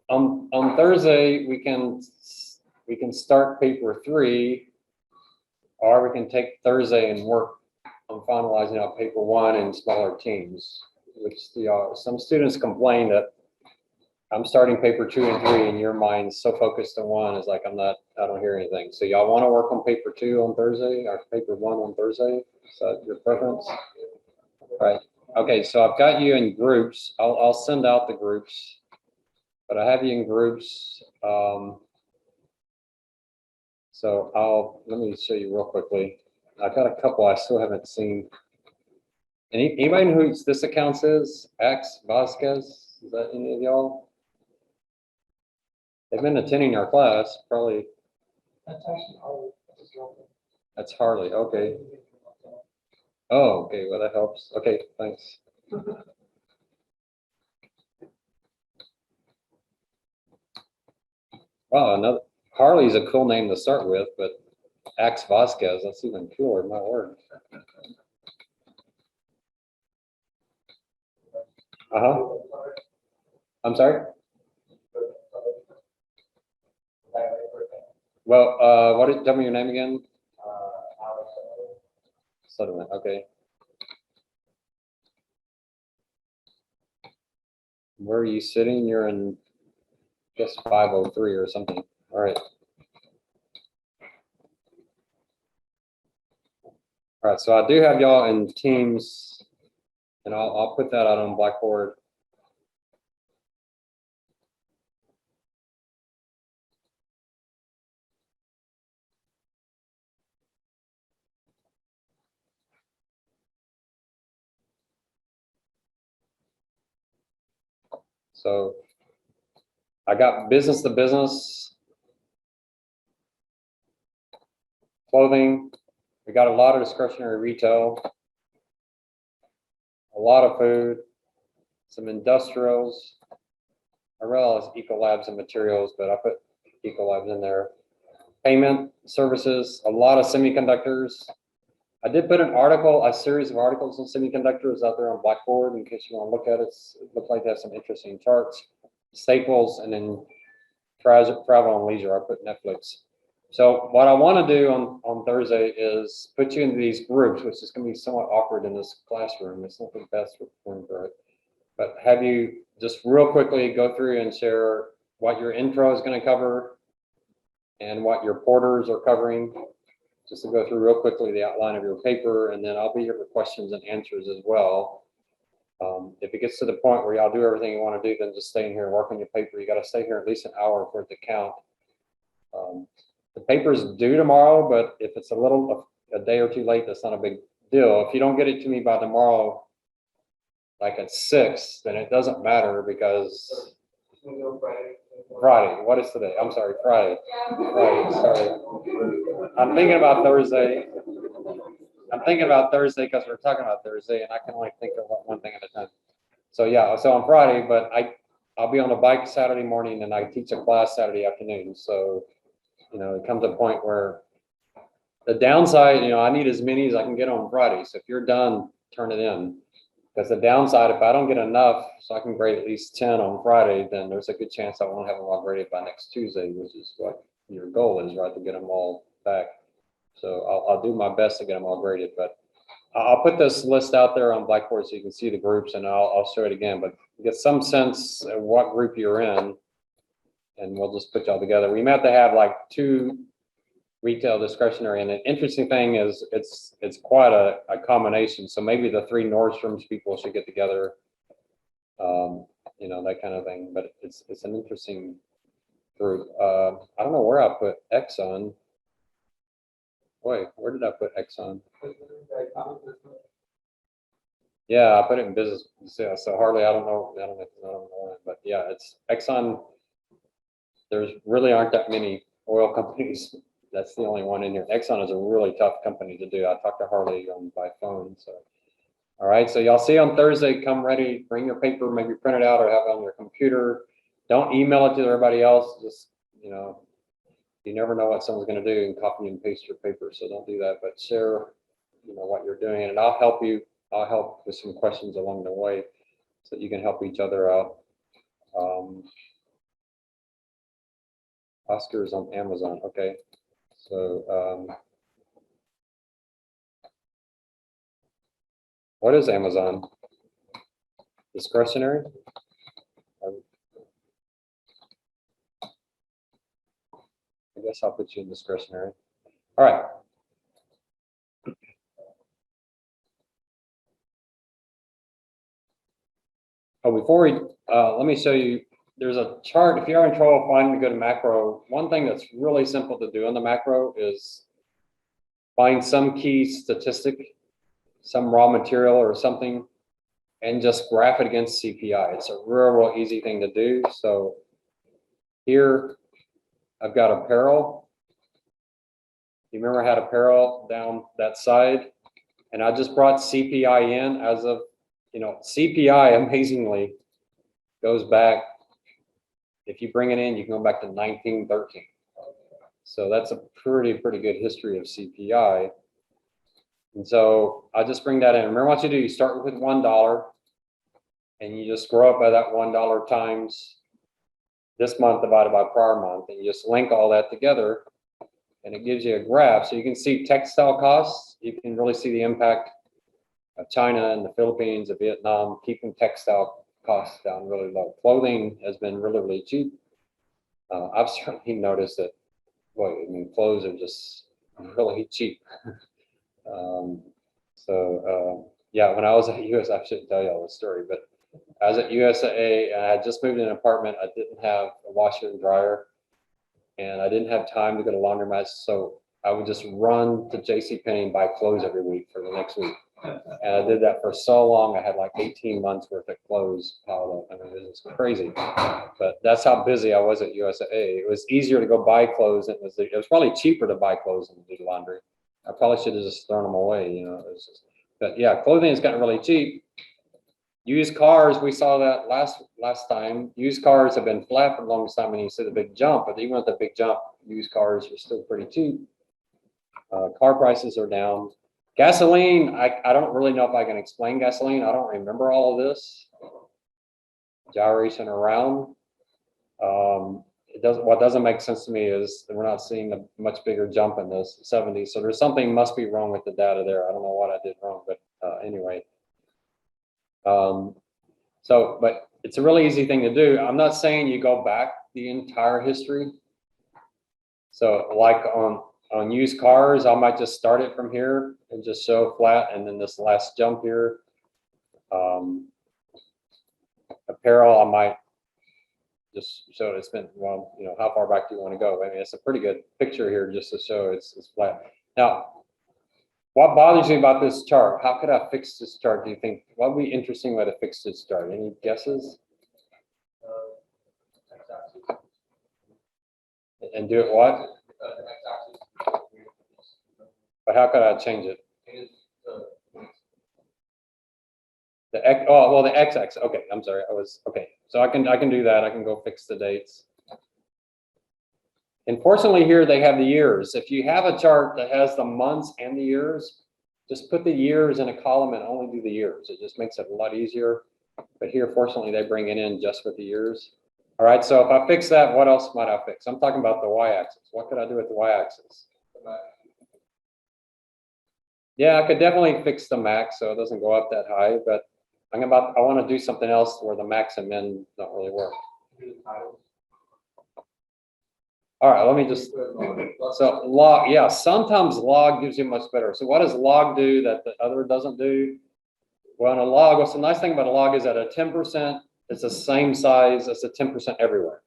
on Thursday, we can start paper 3, or we can take Thursday and work on finalizing out paper 1 in smaller teams, which some students complain that I'm starting paper 2 and 3 and your mind's so focused on 1 is like, I don't hear anything. So y'all want to work on paper 2 on Thursday or paper 1 on Thursday? Is that your preference? All right. Okay, so I've got you in groups. I'll send out the groups, but I have you in groups. So let me show you real quickly. I've got a couple I still haven't seen. Anybody know who this account is? X Vasquez? Is that any of y'all? They've been attending our class, probably. That's actually Harley. That's Harley. Okay. Oh, okay. Well, that helps. Okay, thanks. Wow, Harley's a cool name to start with, but Axe Vasquez, that's even cooler, my word. I'm sorry? Well, tell me your name again? Sutherland, okay. Where are you sitting? You're in, I guess, 503 or something. All right. All right, so I do have y'all in teams, and I'll put that out on Blackboard. So I got business to business, clothing. We got a lot of discretionary retail, a lot of food, some industrials. I realize Ecolabs and materials, but I put Ecolabs in there. Payment services, a lot of semiconductors. I did put a series of articles on semiconductors out there on Blackboard in case you want to look at it. It looks like they have some interesting charts, staples, and then travel and leisure. I put Netflix. So what I want to do on Thursday is put you into these groups, which is going to be somewhat awkward in this classroom. It's not the best room for it. But have you just real quickly go through and share what your intro is going to cover and what your porters are covering, just to go through real quickly the outline of your paper, and then I'll be here for questions and answers as well. If it gets to the point where y'all do everything you want to do, then just stay in here and work on your paper. You got to stay here at least an hour for it to count. The paper's due tomorrow, but if it's a day or two late, that's not a big deal. If you don't get it to me by tomorrow, like at 6, then it doesn't matter because Friday. What is today? I'm sorry, Friday. Friday. Sorry. I'm thinking about Thursday. Because we're talking about Thursday, and I can only think of one thing at a time. So yeah, so on Friday, but I'll be on a bike Saturday morning, and I teach a class Saturday afternoon. So it comes to a point where the downside, I need as many as I can get on Friday. So if you're done, turn it in. Because the downside, if I don't get enough, so I can grade at least 10 on Friday, then there's a good chance I won't have them all graded by next Tuesday, which is what your goal is, right? To get them all back. So I'll do my best to get them all graded, but I'll put this list out there on Blackboard so you can see the groups, and I'll show it again, but get some sense of what group you're in, and we'll just put y'all together. We may have to have like 2 retail discretionary, and the interesting thing is it's quite a combination. So maybe the 3 Nordstrom's people should get together, that kind of thing. But it's an interesting group. I don't know where I put Exxon. Wait, where did I put Exxon? Yeah, I put it in business. Yeah, so hardly, I don't know why, but yeah, it's Exxon. There's really aren't that many oil companies. That's the only one in here. Exxon is a really tough company to do. I talked to Harley by phone. So, all right. So y'all see on Thursday, come ready, bring your paper, maybe print it out or have it on your computer. Don't email it to everybody else. Just, you never know what someone's going to do and copy and paste your paper. So don't do that, but share, what you're doing, and I'll help you. I'll help with some questions along the way so that you can help each other out. Oscar's on Amazon. Okay. So, what is Amazon? Discretionary? I guess I'll put you in discretionary. All right. Oh, before we, let me show you, there's a chart. If you're in trouble finding a good macro, one thing that's really simple to do on the macro is find some key statistic, some raw material or something, and just graph it against CPI. It's a real easy thing to do. So here I've got apparel. You remember I had apparel down that side, and I just brought CPI in as of, CPI amazingly goes back. If you bring it in, you can go back to 1913. So that's a pretty good history of CPI. And so I'll just bring that in. Remember what you do, you start with $1 and you just grow up by that $1 times this month divided by prior month, and you just link all that together and it gives you a graph. So you can see textile costs. You can really see the impact of China and the Philippines and Vietnam keeping textile costs down really low. Clothing has been really cheap. I've certainly noticed that, clothes are just really cheap. Yeah, when I was at US, I shouldn't tell you all this story, but I was at USAA and I had just moved in an apartment. I didn't have a washer and dryer and I didn't have time to go to laundromat. So I would just run to JCPenney and buy clothes every week for the next week. And I did that for so long. I had like 18 months worth of clothes piled up. I mean, it was crazy. But that's how busy I was at USAA. It was easier to go buy clothes. It was probably cheaper to buy clothes than to do laundry. I probably should have just thrown them away, But yeah, clothing has gotten really cheap. Used cars, we saw that last time. Used cars have been flat for the longest time, and you see the big jump. But even with the big jump, used cars are still pretty cheap. Car prices are down. Gasoline, I don't really know if I can explain gasoline. I don't remember all of this gyration around. What doesn't make sense to me is that we're not seeing a much bigger jump in the 70s. So there's something must be wrong with the data there. I don't know what I did wrong, but anyway. But it's a really easy thing to do. I'm not saying you go back the entire history. So like on used cars, I might just start it from here and just show flat, and then this last jump here. Apparel, I might just show it's been, how far back do you want to go? I mean, it's a pretty good picture here just to show it's flat. Now, what bothers me about this chart? How could I fix this chart, do you think? What would be an interesting way to fix this chart? Any guesses? And do it what? But how could I change it? The x-axis. Okay, I'm sorry. Okay. So I can do that. I can go fix the dates. Unfortunately, here they have the years. If you have a chart that has the months and the years, just put the years in a column and only do the years. It just makes it a lot easier. But here, fortunately, they bring it in just with the years. All right, so if I fix that, what else might I fix? I'm talking about the y-axis. What could I do with the y-axis? Yeah, I could definitely fix the max so it doesn't go up that high, but I want to do something else where the max and min don't really work. All right, let me just, so log, yeah, sometimes log gives you much better. So what does log do that the other doesn't do? Well, in a log, what's the nice thing about a log is that a 10%, it's the same size as a 10% everywhere.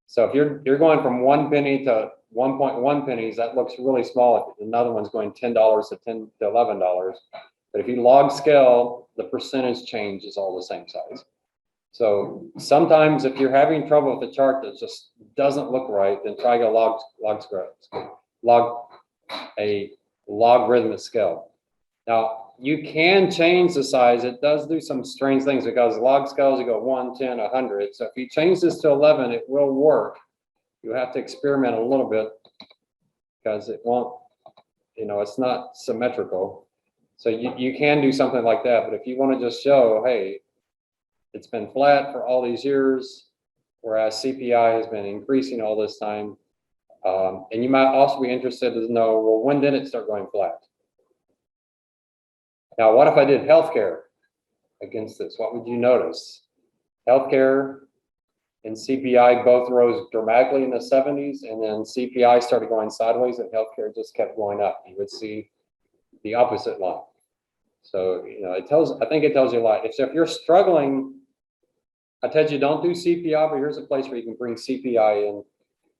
So if you're going from 1 penny to 1.1 pennies, that looks really small. If another one's going $10 to $10 to $11. But if you log scale, the percentage change is all the same size. So sometimes if you're having trouble with a chart that just doesn't look right, then try to log a logarithmic scale. Now you can change the size. It does do some strange things because log scales, you go 1, 10, 100. So if you change this to 11, it will work. You have to experiment a little bit because it won't, it's not symmetrical. So you can do something like that. But if you want to just show, hey, it's been flat for all these years, whereas CPI has been increasing all this time. And you might also be interested to know, well, when did it start going flat? Now, what if I did healthcare against this? What would you notice? Healthcare and CPI both rose dramatically in the 70s, and then CPI started going sideways and healthcare just kept going up. You would see the opposite line. So, you know, I think it tells you a lot. If you're struggling, I tell you don't do CPI, but here's a place where you can bring CPI in.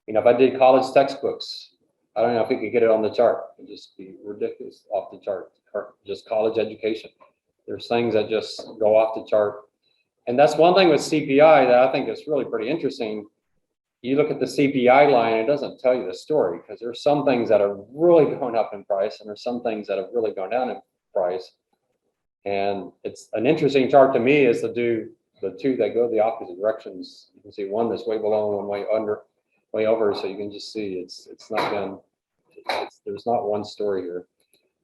You know, if I did college textbooks, I don't know if we could get it on the chart. It'd just be ridiculous off the chart, or just college education. There's things that just go off the chart. And that's one thing with CPI that I think is really pretty interesting. You look at the CPI line, it doesn't tell you the story, because there's some things that are really going up in price and there's some things that have really gone down in price. And it's an interesting chart to me is to do the two that go the opposite directions. You can see one that's way below and one way under, way over. So you can just see it's not been, there's not one story here.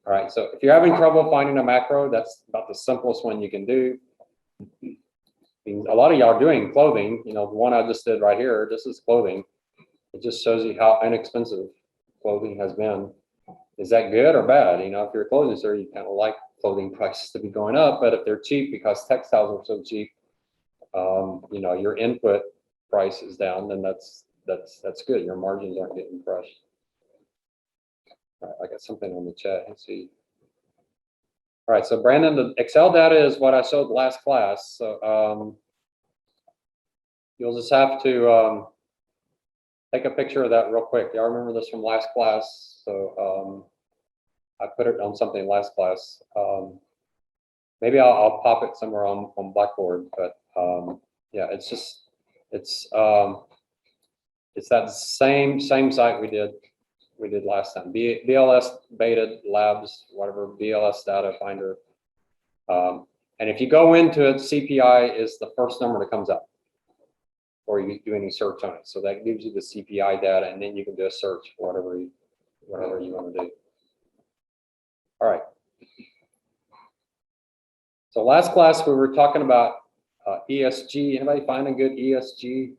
All right, so if you're having trouble finding a macro, that's about the simplest one you can do. A lot of y'all are doing clothing, you know, the one I just did right here, this is clothing. It just shows you how inexpensive clothing has been. Is that good or bad? You know, if you're a clothing store, you kind of like clothing prices to be going up, but if they're cheap because textiles are so cheap, you know, your input price is down, then that's good. Your margins aren't getting crushed. All right, I got something on the chat. Let's see. All right, so Brandon, the Excel data is what I showed last class. So you'll just have to take a picture of that real quick. Y'all remember this from last class? So I put it on something last class. Maybe I'll pop it somewhere on Blackboard, but yeah, it's just it's that same site we did last time. BLS beta labs, whatever, BLS data finder. And if you go into it, CPI is the first number that comes up, or you do any search on it. So that gives you the CPI data, and then you can do a search for whatever you want to do. All right. So last class we were talking about ESG. Anybody find a good ESG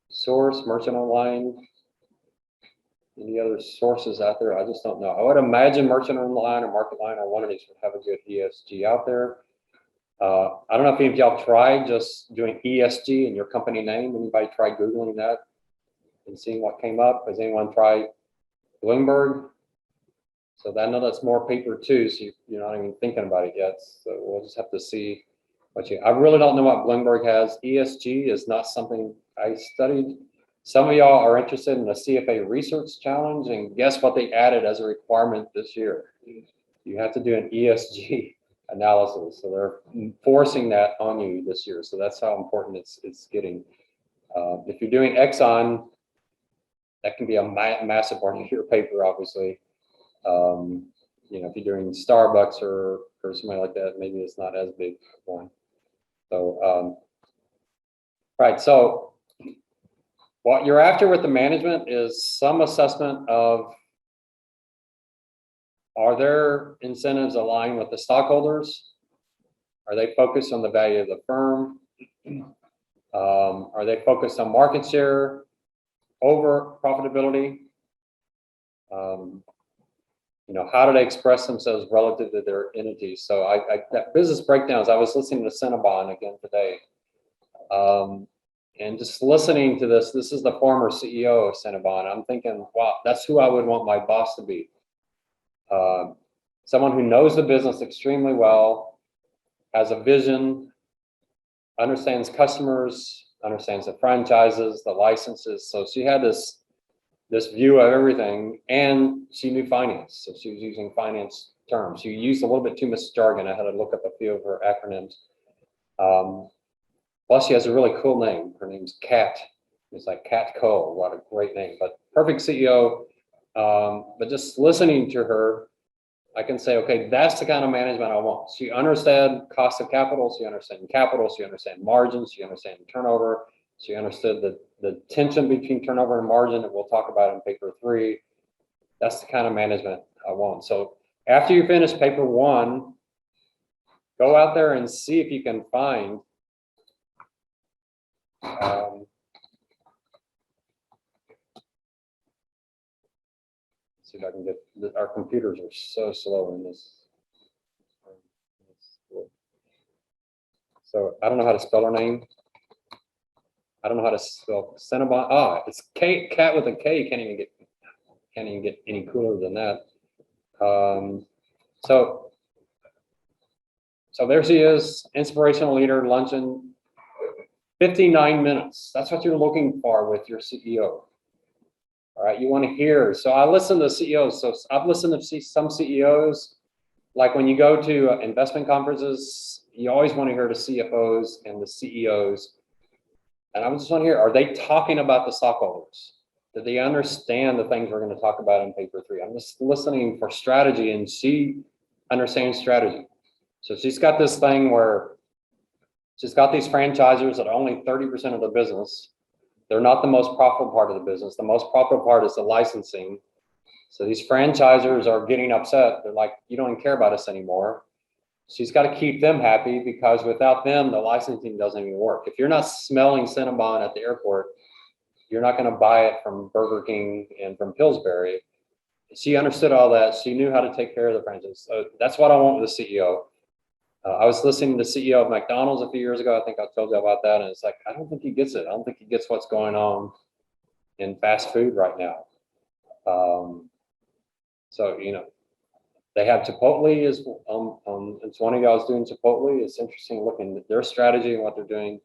source? Merchant Online? Any other sources out there? I just don't know. I would imagine Merchant Online or Market Line or one of these would have a good ESG out there. I don't know if any of y'all tried just doing ESG in your company name. Anybody try Googling that and seeing what came up? Has anyone tried Bloomberg? So I know that's more paper too, so you're not even thinking about it yet. So we'll just have to see what I really don't know what Bloomberg has. ESG is not something I studied. Some of y'all are interested in the CFA Research Challenge, and guess what they added as a requirement this year? You have to do an ESG analysis. So they're forcing that on you this year. So that's how important it's getting. If you're doing Exxon, that can be a massive part of your paper, obviously. You know, if you're doing Starbucks or something like that, maybe it's not as big one. So, right. So what you're after with the management is some assessment of, are their incentives aligned with the stockholders? Are they focused on the value of the firm? Are they focused on market share over profitability? You know, how do they express themselves relative to their entities? So that business breakdowns, I was listening to Cinnabon again today. And just listening to this is the former CEO of Cinnabon. I'm thinking, wow, that's who I would want my boss to be. Someone who knows the business extremely well, has a vision, understands customers, understands the franchises, the licenses. So she had this view of everything, and she knew finance. So she was using finance terms. She used a little bit too much jargon. I had to look up a few of her acronyms. Plus, she has a really cool name. Her name's Kat. It's like Kat Cole. What a great name. But perfect CEO. But just listening to her, I can say, okay, that's the kind of management I want. She understood cost of capital. She understood capital. She understood margins. She understood turnover. She understood the tension between turnover and margin that we'll talk about in paper 3. That's the kind of management I want. So after you finish paper 1, go out there and see if you can find See if I can get, our computers are so slow in this. So I don't know how to spell her name. I don't know how to spell Cinnabon. Ah, it's K, cat with a K. Can't even get any cooler than that. So there she is, inspirational leader, luncheon, 59 minutes. That's what you're looking for with your CEO. All right, you want to hear. So I listen to CEOs. So I've listened to some CEOs, like when you go to investment conferences, you always want to hear the CFOs and the CEOs. And I just want to hear, are they talking about the stockholders? Do they understand the things we're going to talk about in paper 3? I'm just listening for strategy, and she understands strategy. So she's got this thing where she's got these franchisers that are only 30% of the business. They're not the most profitable part of the business. The most profitable part is the licensing. So these franchisers are getting upset. They're like, you don't even care about us anymore. She's got to keep them happy, because without them, the licensing doesn't even work. If you're not smelling Cinnabon at the airport, you're not going to buy it from Burger King and from Pillsbury. She understood all that. She knew how to take care of the franchise. So that's what I want with the CEO. I was listening to the CEO of McDonald's a few years ago. I think I told you about that. And it's like, I don't think he gets it. I don't think he gets what's going on in fast food right now. So, you know, they have Chipotle is, it's one of y'all is doing Chipotle. It's interesting looking at their strategy and what they're doing.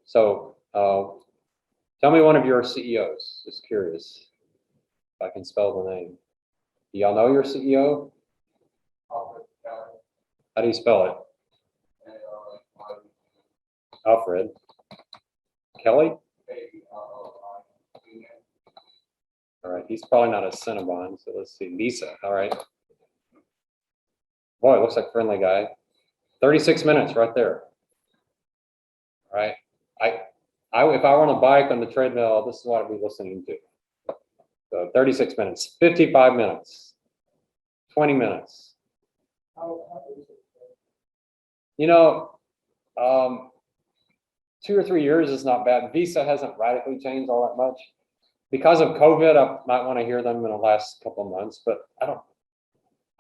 So tell me one of your CEOs, just curious, if I can spell the name. Do y'all know your CEO? How do you spell it? Alfred. Kelly? All right, he's probably not a Cinnabon, so let's see, Visa, all right. Boy, it looks like a friendly guy. 36 minutes right there. All right, if I were on a bike on the treadmill, this is what I'd be listening to. So 36 minutes, 55 minutes, 20 minutes. You know, 2 or 3 years is not bad. Visa hasn't radically changed all that much. Because of COVID, I might want to hear them in the last couple of months, but I don't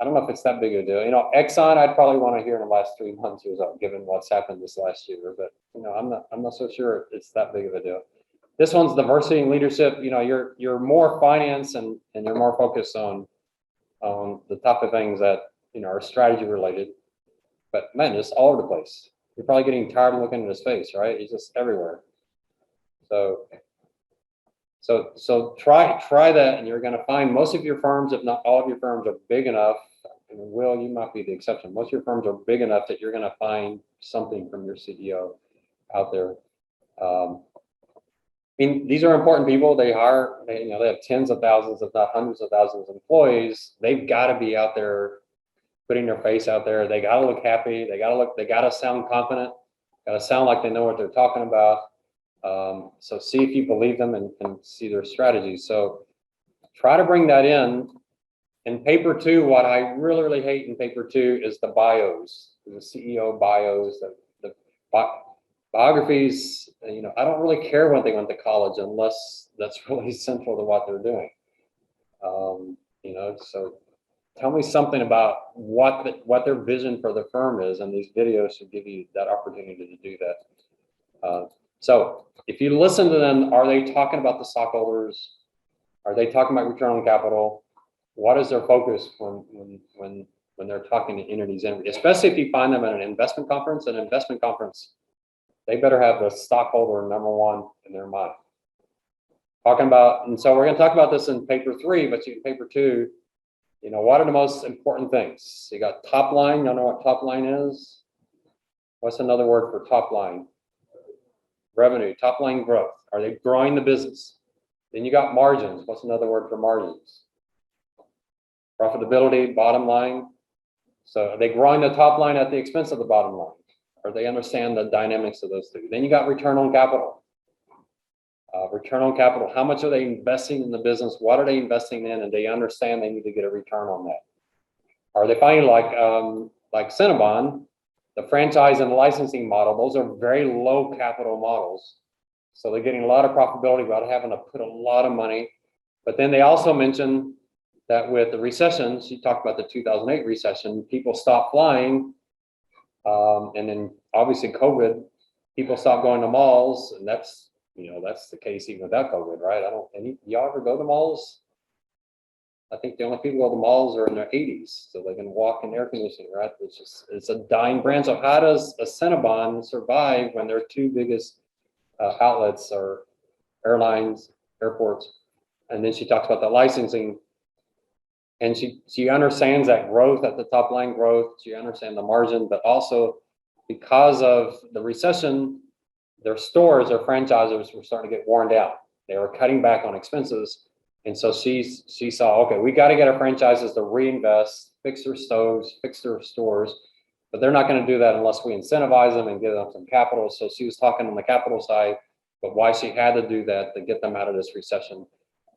know if it's that big of a deal. You know, Exxon, I'd probably want to hear in the last 3 months or so, given what's happened this last year. But you know, I'm not so sure it's that big of a deal. This one's diversity and leadership. You know, you're more finance and you're more focused on the type of things that, you know, are strategy related. But man, it's all over the place. You're probably getting tired of looking at his face, right? He's just everywhere. So try that, and you're going to find most of your firms, if not all of your firms, are big enough. And Will, you might be the exception. Most of your firms are big enough that you're going to find something from your CEO out there. I mean, these are important people. They have tens of thousands, if not hundreds of thousands of employees. They've got to be out there putting their face out there. They got to look happy. They got to sound confident. Got to sound like they know what they're talking about. So see if you believe them and see their strategies. So try to bring that in. In paper 2, what I really, really hate in paper 2 is the bios, the CEO bios, the biographies. You know, I don't really care when they went to college unless that's really central to what they're doing. You know, so tell me something about what their vision for the firm is, and these videos should give you that opportunity to do that. So if you listen to them, are they talking about the stockholders? Are they talking about return on capital? What is their focus when they're talking to entities? Especially if you find them at an investment conference, they better have the stockholder number 1 in their mind. Talking about, and so we're going to talk about this in paper 3, but in paper 2, you know, what are the most important things? You got top line. You know what top line is? What's another word for top line? Revenue, top line growth. Are they growing the business? Then you got margins. What's another word for margins? Profitability, bottom line. So are they growing the top line at the expense of the bottom line? Or they understand the dynamics of those two? Then you got return on capital. Return on capital. How much are they investing in the business? What are they investing in? And they understand they need to get a return on that. Are they finding like Cinnabon, the franchise and licensing model? Those are very low capital models. So they're getting a lot of profitability without having to put a lot of money. But then they also mention that with the recession, she talked about the 2008 recession, people stopped flying. And then obviously COVID, people stopped going to malls, and that's, that's the case even without COVID, right? Y'all ever go to malls? I think the only people who go to malls are in their 80s, so they can walk in air conditioning, right? It's a dying brand. So how does a Cinnabon survive when their two biggest outlets are airlines, airports? And then she talks about the licensing, and she understands that growth at the top line growth. She understands the margin, but also because of the recession, their stores, their franchises were starting to get worn down. They were cutting back on expenses. And so she saw, okay, we got to get our franchises to reinvest, fix their stoves, fix their stores, but they're not going to do that unless we incentivize them and give them some capital. So she was talking on the capital side, but why she had to do that to get them out of this recession.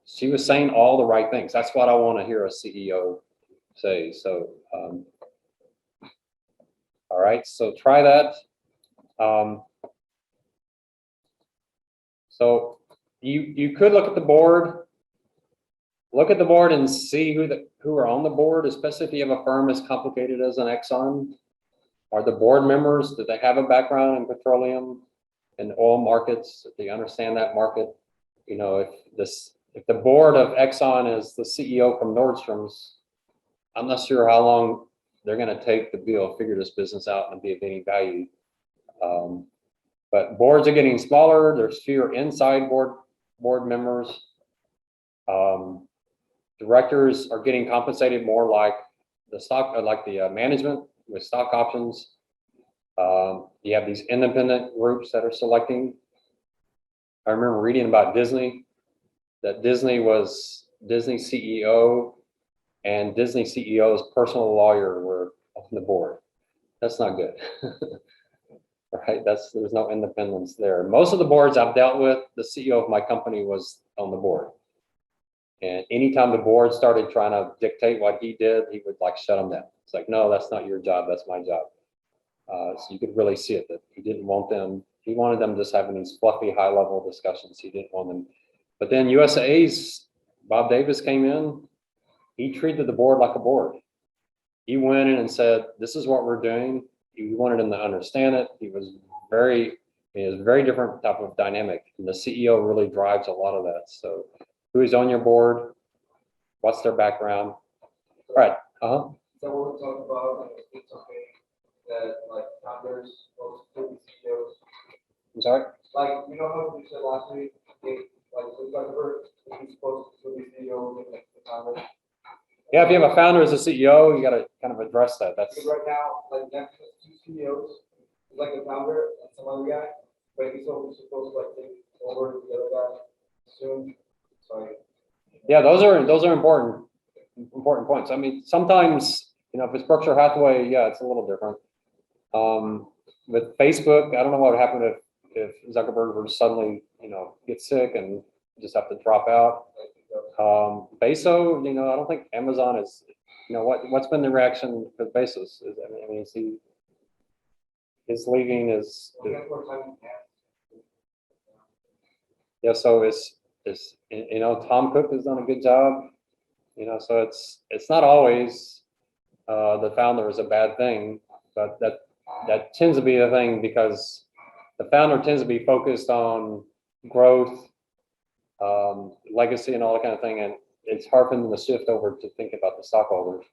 She was saying all the right things. That's what I want to hear a CEO say. So, all right, so try that. So you could look at the board. Look at the board and see who are on the board, especially if you have a firm as complicated as an Exxon. Are the board members, do they have a background in petroleum and oil markets? Do they understand that market? If the board of Exxon is the CEO from Nordstrom's, I'm not sure how long they're going to take to be able to figure this business out and be of any value. But boards are getting smaller. There's fewer inside board members. Directors are getting compensated more like the management with stock options. You have these independent groups that are selecting. I remember reading about Disney, that Disney CEO and Disney CEO's personal lawyer were on the board. That's not good. Right? There's no independence there. Most of the boards I've dealt with, the CEO of my company was on the board. And anytime the board started trying to dictate what he did, he would shut them down. It's like, no, that's not your job. That's my job. So you could really see it that he didn't want them. He wanted them just having these fluffy, high level discussions. He didn't want them. But then USA's Bob Davis came in. He treated the board like a board. He went in and said, this is what we're doing. He wanted them to understand it. It was very different type of dynamic. And the CEO really drives a lot of that. So who is on your board? What's their background? All right. So what we're talking about, it's okay that founders, most CEOs. I'm sorry? How you said last week, Zuckerberg, he's supposed to be CEO and the founder. Yeah, if you have a founder as a CEO, you got to kind of address that. That's right now, next to two CEOs, the founder and some other guy, but he's supposed to take over the other guy soon. Sorry. Yeah, those are important points. I mean, sometimes, if it's Berkshire Hathaway, yeah, it's a little different. With Facebook, I don't know what would happen if Zuckerberg were to suddenly, get sick and just have to drop out. Bezos, I don't think Amazon is, what's been the reaction with Bezos? Is his leaving is. Yeah, so it's Tom Cook has done a good job, so it's not always the founder is a bad thing, but that tends to be the thing because the founder tends to be focused on growth, legacy and all that kind of thing, and it's hard for them to shift over to think about the stockholders.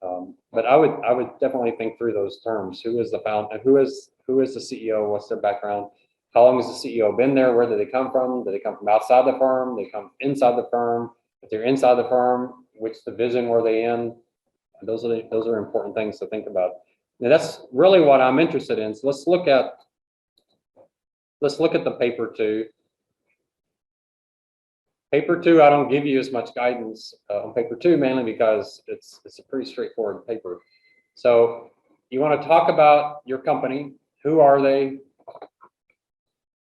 But I would definitely think through those terms. Who is the founder? Who is the CEO? What's their background? How long has the CEO been there? Where did they come from? Did they come from outside the firm? Did they come inside the firm? If they're inside the firm, which division were they in? Those are important things to think about. And that's really what I'm interested in. So let's look at the paper two. Paper two, I don't give you as much guidance on paper two, mainly because it's a pretty straightforward paper. So you want to talk about your company. Who are they?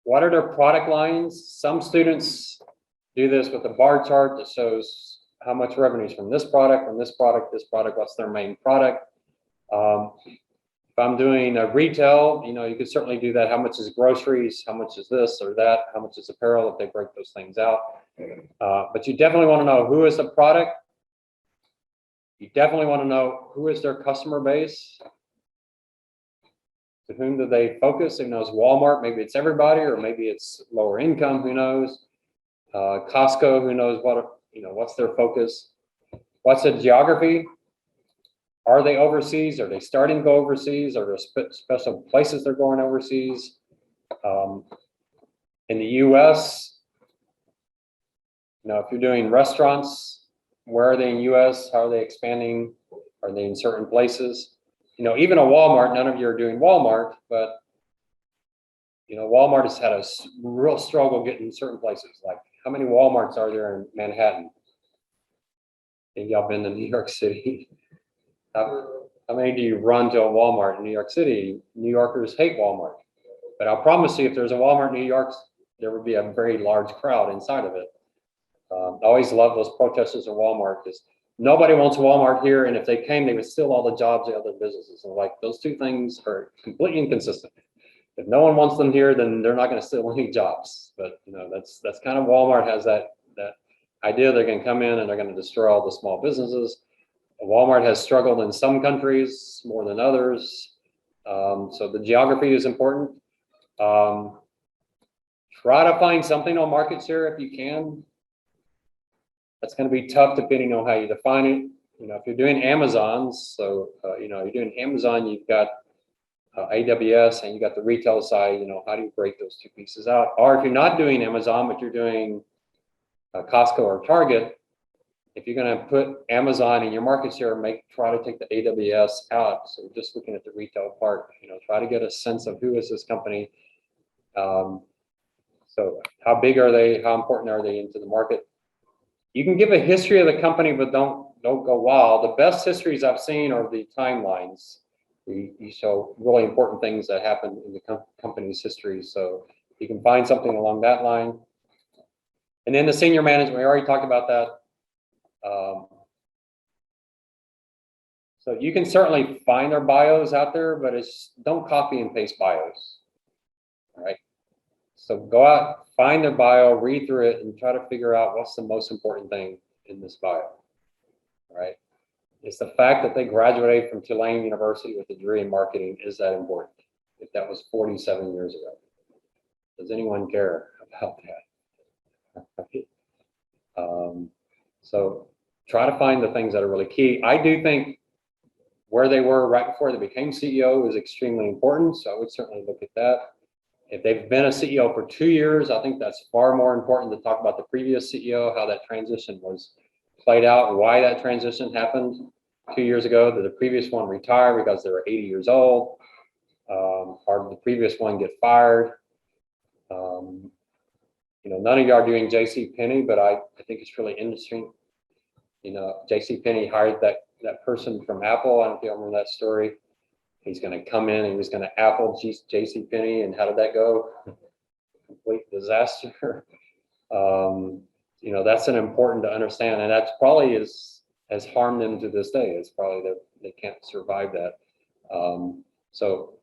What are their product lines? Some students do this with a bar chart that shows how much revenue is from this product, what's their main product. If I'm doing a retail, you could certainly do that. How much is groceries? How much is this or that? How much is apparel if they break those things out? But you definitely want to know who is the product, You definitely want to know who is their customer base. To whom do they focus? Who knows Walmart? Maybe it's everybody, or maybe it's lower income. Who knows? Costco. Who knows what, what's their focus? What's the geography? Are they overseas? Are they starting to go overseas? Are there special places they're going overseas? In the U.S., if you're doing restaurants, where are they in U.S.? How are they expanding? Are they in certain places? Even a Walmart, none of you are doing Walmart, but Walmart has had a real struggle getting certain places. Like, how many Walmarts are there in Manhattan? Maybe y'all been to New York City. How many do you run to a Walmart in New York City? New Yorkers hate Walmart. But I'll promise you, if there's a Walmart in New York, there would be a very large crowd inside of it. I always love those protesters in Walmart, because nobody wants Walmart here, and if they came, they would steal all the jobs of other businesses. And like, those two things are completely inconsistent. If no one wants them here, then they're not going to steal any jobs. But that's kind of, Walmart has that idea they're going to come in and they're going to destroy all the small businesses. Walmart has struggled in some countries more than others. So the geography is important. Try to find something on market share if you can. That's going to be tough depending on how you define it. If you're doing Amazons, so you're doing Amazon, you've got AWS and you got the retail side. How do you break those two pieces out? Or if you're not doing Amazon, but you're doing Costco or Target, if you're going to put Amazon in your market share, try to take the AWS out. So just looking at the retail part, try to get a sense of who is this company. So how big are they? How important are they into the market? You can give a history of the company, but don't go wild. The best histories I've seen are the timelines. You show really important things that happen in the company's history. So you can find something along that line. And then the senior management, we already talked about that. So you can certainly find their bios out there, but don't copy and paste bios. All right. So go out, find their bio, read through it, and try to figure out what's the most important thing in this bio. All right. It's the fact that they graduated from Tulane University with a degree in marketing. Is that important? If that was 47 years ago, does anyone care about that? So try to find the things that are really key. I do think where they were right before they became CEO is extremely important. So I would certainly look at that. If they've been a CEO for 2 years, I think that's far more important to talk about the previous CEO, how that transition was played out, why that transition happened 2 years ago. Did the previous one retire because they were 80 years old? Or did the previous one get fired? None of you are doing JCPenney, but I think it's really interesting. JCPenney hired that person from Apple. I don't know if you remember that story. He's going to come in and he's going to Apple JCPenney, and how did that go? Complete disaster. That's an important to understand, and that's probably has harmed them to this day. It's probably that they can't survive that. So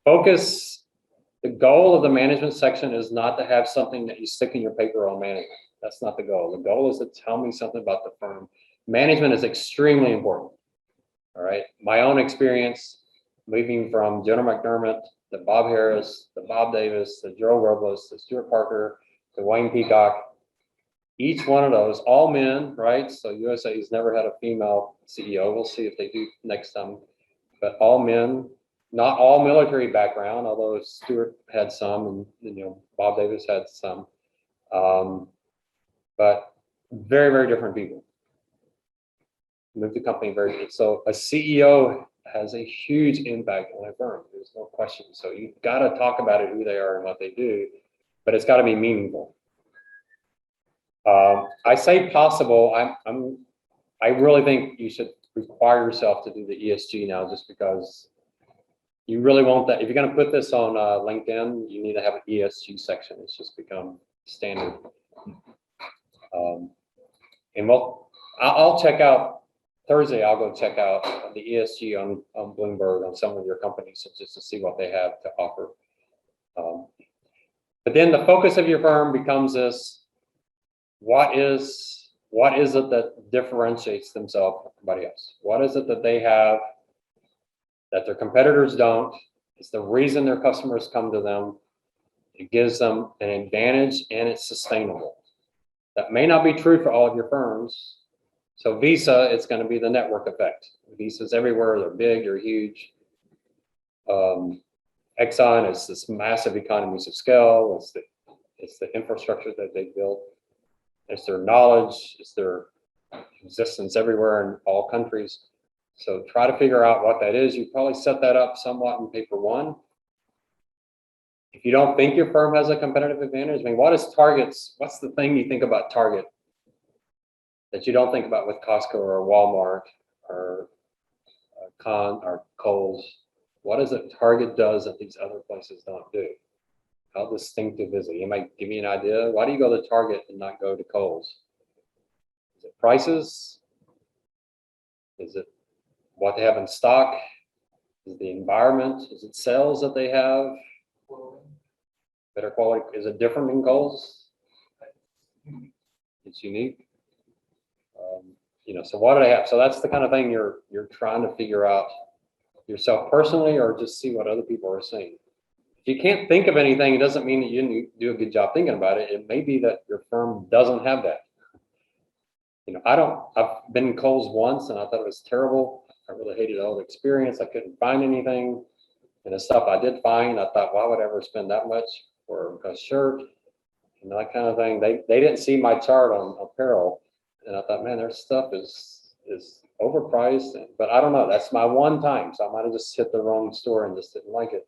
focus. The goal of the management section is not to have something that you stick in your paper on management. That's not the goal. The goal is to tell me something about the firm. Management is extremely important. All right. My own experience, moving from General McDermott to Bob Harris, to Bob Davis, to Joe Robles, to Stuart Parker, to Wayne Peacock. Each one of those, all men, right? So USA has never had a female CEO. We'll see if they do next time. But all men, not all military background, although Stuart had some, and Bob Davis had some. But very, very different people. Moved the company so a CEO has a huge impact on a firm. There's no question. So you've got to talk about it, who they are and what they do, but it's got to be meaningful. I say possible. I really think you should require yourself to do the ESG now, just because you really want that. If you're going to put this on LinkedIn, you need to have an ESG section. It's just become standard. And I'll check out Thursday. I'll go check out the ESG on Bloomberg on some of your companies, just to see what they have to offer. But then the focus of your firm becomes this: what is what is it that differentiates themselves from everybody else? What is it that they have that their competitors don't? It's the reason their customers come to them. It gives them an advantage and it's sustainable. That may not be true for all of your firms. So Visa, it's going to be the network effect. Visa's everywhere. They're big, they're huge. Exxon is this massive economies of scale. It's the infrastructure that they built. It's their knowledge. It's their existence everywhere in all countries. So try to figure out what that is. You probably set that up somewhat in paper one. If you don't think your firm has a competitive advantage, I mean, what is Target's? What's the thing you think about Target that you don't think about with Costco or Walmart or or Kohl's? What is it Target does that these other places don't do? How distinctive is it? You might give me an idea. Why do you go to Target and not go to Kohl's? Is it prices? Is it what they have in stock? Is it the environment? Is it sales that they have? Better quality? Is it different than Kohl's? It's unique. So what do they have? So that's the kind of thing you're trying to figure out yourself personally, or just see what other people are saying. If you can't think of anything, it doesn't mean that you didn't do a good job thinking about it. It may be that your firm doesn't have that. I've been in Kohl's once and I thought it was terrible. I really hated all the experience. I couldn't find anything. And the stuff I did find, I thought, why would I ever spend that much for a shirt? And that kind of thing. They didn't see my chart on apparel. And I thought, man, their stuff is overpriced. But I don't know. That's my one time. So I might have just hit the wrong store and just didn't like it.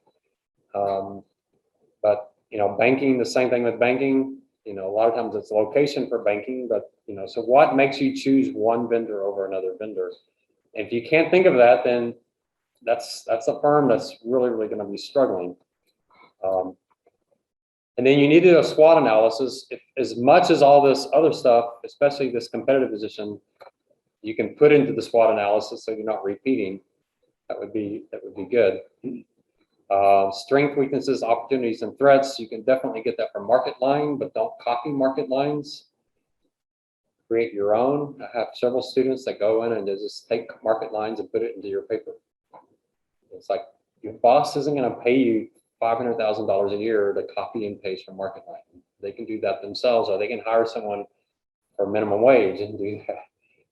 But banking, the same thing with banking. A lot of times it's location for banking, but so what makes you choose one vendor over another vendor? And if you can't think of that, then that's a firm that's really, really going to be struggling. And then you need to do a SWOT analysis. If, as much as all this other stuff, especially this competitive position, you can put into the SWOT analysis so you're not repeating. That would be good. Strength, weaknesses, opportunities, and threats. You can definitely get that from market line, but don't copy market lines. Create your own. I have several students that go in and they just take market lines and put it into your paper. It's like your boss isn't going to pay you $500,000 a year to copy and paste from market line. They can do that themselves, or they can hire someone for minimum wage and do that.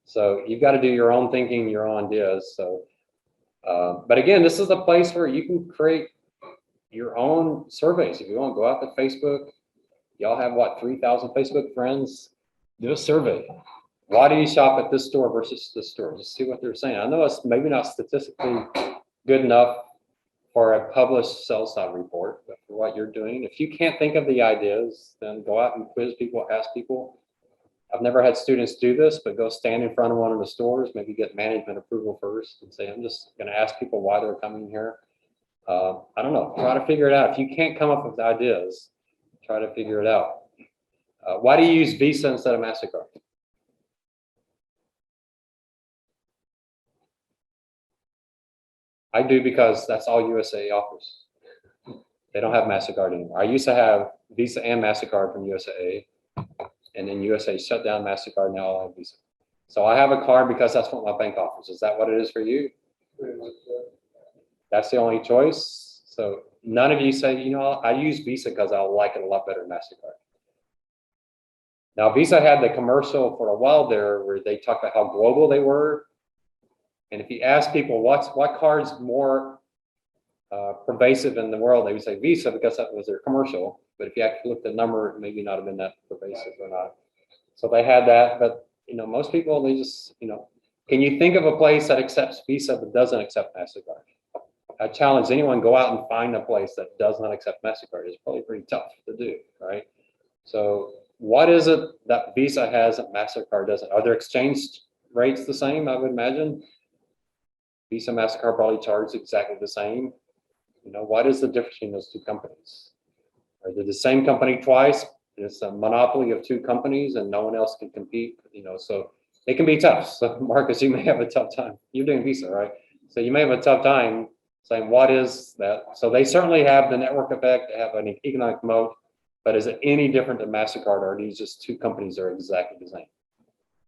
So you've got to do your own thinking, your own ideas. So, but again, this is the place where you can create your own surveys. If you want to go out to Facebook, y'all have what, 3,000 Facebook friends? Do a survey. Why do you shop at this store versus this store? Just see what they're saying. I know it's maybe not statistically good enough for a published sales side report, but for what you're doing, if you can't think of the ideas, then go out and quiz people, ask people. I've never had students do this, but go stand in front of one of the stores, maybe get management approval first and say, I'm just going to ask people why they're coming here. I don't know, try to figure it out. If you can't come up with ideas, try to figure it out. Why do you use Visa instead of Mastercard? I do because that's all USA offers. They don't have Mastercard anymore. I used to have Visa and Mastercard from USA, and then USA shut down Mastercard. Now I have Visa. So I have a card because that's what my bank offers. Is that what it is for you? Pretty much, That's the only choice. So none of you say, I use Visa because I like it a lot better than Mastercard. Now Visa had the commercial for a while there where they talked about how global they were. And if you ask people what card's more pervasive in the world, they would say Visa because that was their commercial. But if you actually look at the number, it maybe not have been that pervasive or not. So they had that, but most people, they just, can you think of a place that accepts Visa but doesn't accept MasterCard? I challenge anyone, go out and find a place that does not accept MasterCard. It's probably pretty tough to do, right? So what is it that Visa has that MasterCard doesn't? Are their exchange rates the same? I would imagine. Visa, MasterCard probably charge exactly the same. What is the difference between those two companies? Are they the same company twice? It's a monopoly of two companies and no one else can compete, so it can be tough. So Marcus, you may have a tough time. You're doing Visa, right? So you may have a tough time saying, what is that? So they certainly have the network effect, they have an economic moat, but is it any different than MasterCard, or are these just two companies that are exactly the same?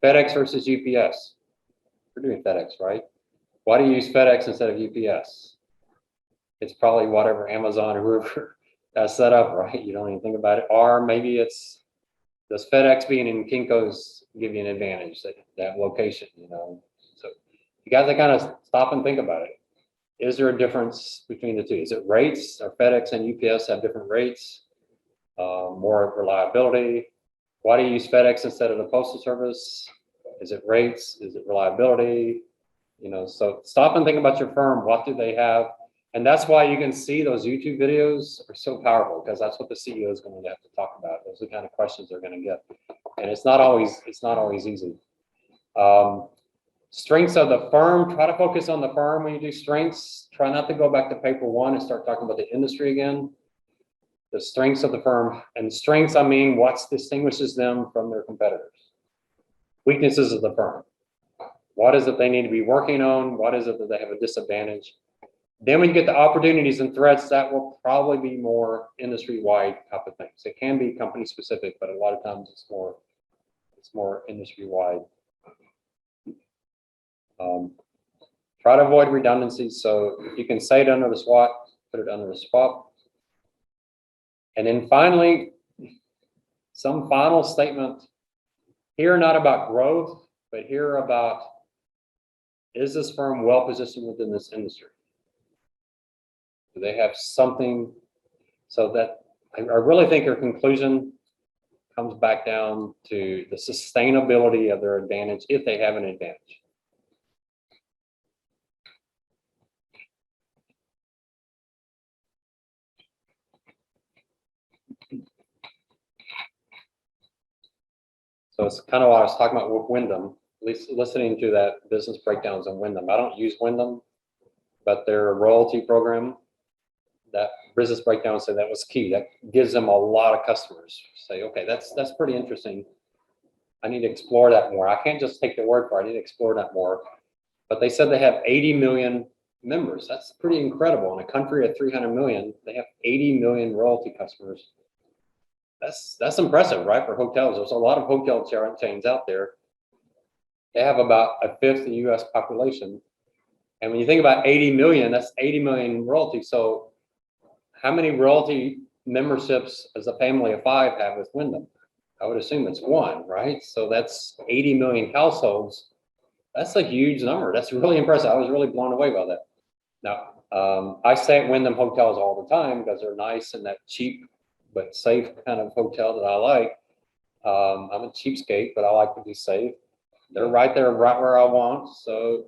FedEx versus UPS. We're doing FedEx, right? Why do you use FedEx instead of UPS? It's probably whatever Amazon or whoever has set up, right? You don't even think about it. Or maybe it's, does FedEx being in Kinko's give you an advantage, that location, you know? So you got to kind of stop and think about it. Is there a difference between the two? Is it rates? Or FedEx and UPS have different rates? More reliability? Why do you use FedEx instead of the Postal Service? Is it rates? Is it reliability? You know, so stop and think about your firm. What do they have? And that's why you can see those YouTube videos are so powerful, because that's what the CEO is going to have to talk about. Those are the kind of questions they're going to get. And it's not always easy. Strengths of the firm, try to focus on the firm when you do strengths. Try not to go back to paper one and start talking about the industry again. The strengths of the firm, and strengths, I mean, what distinguishes them from their competitors. Weaknesses of the firm. What is it they need to be working on? What is it that they have a disadvantage? Then when you get the opportunities and threats, that will probably be more industry-wide type of things. It can be company specific, but a lot of times it's more industry-wide. Try to avoid redundancies. So if you can say it under the SWOT, put it under the SWOT. And then finally, some final statement here, not about growth, but here about, is this firm well positioned within this industry? Do they have something? So that I really think your conclusion comes back down to the sustainability of their advantage, if they have an advantage. So it's kind of what I was talking about with Wyndham, at least listening to that business breakdowns on Wyndham. I don't use Wyndham, but their royalty program, that business breakdown said that was key. That gives them a lot of customers. Say, okay, that's pretty interesting. I need to explore that more. I can't just take their word for it. I need to explore that more. But they said they have 80 million members. That's pretty incredible. In a country of 300 million, they have 80 million royalty customers. That's impressive, right? For hotels, there's a lot of hotel chains out there. They have about a fifth of the U.S. population. And when you think about 80 million, that's 80 million royalty. So how many royalty memberships does a family of 5 have with Wyndham? I would assume it's 1, right? So that's 80 million households. That's a huge number. That's really impressive. I was really blown away by that. Now, I stay at Wyndham hotels all the time because they're nice and that cheap but safe kind of hotel that I like. I'm a cheapskate, but I like to be safe. They're right there, right where I want. So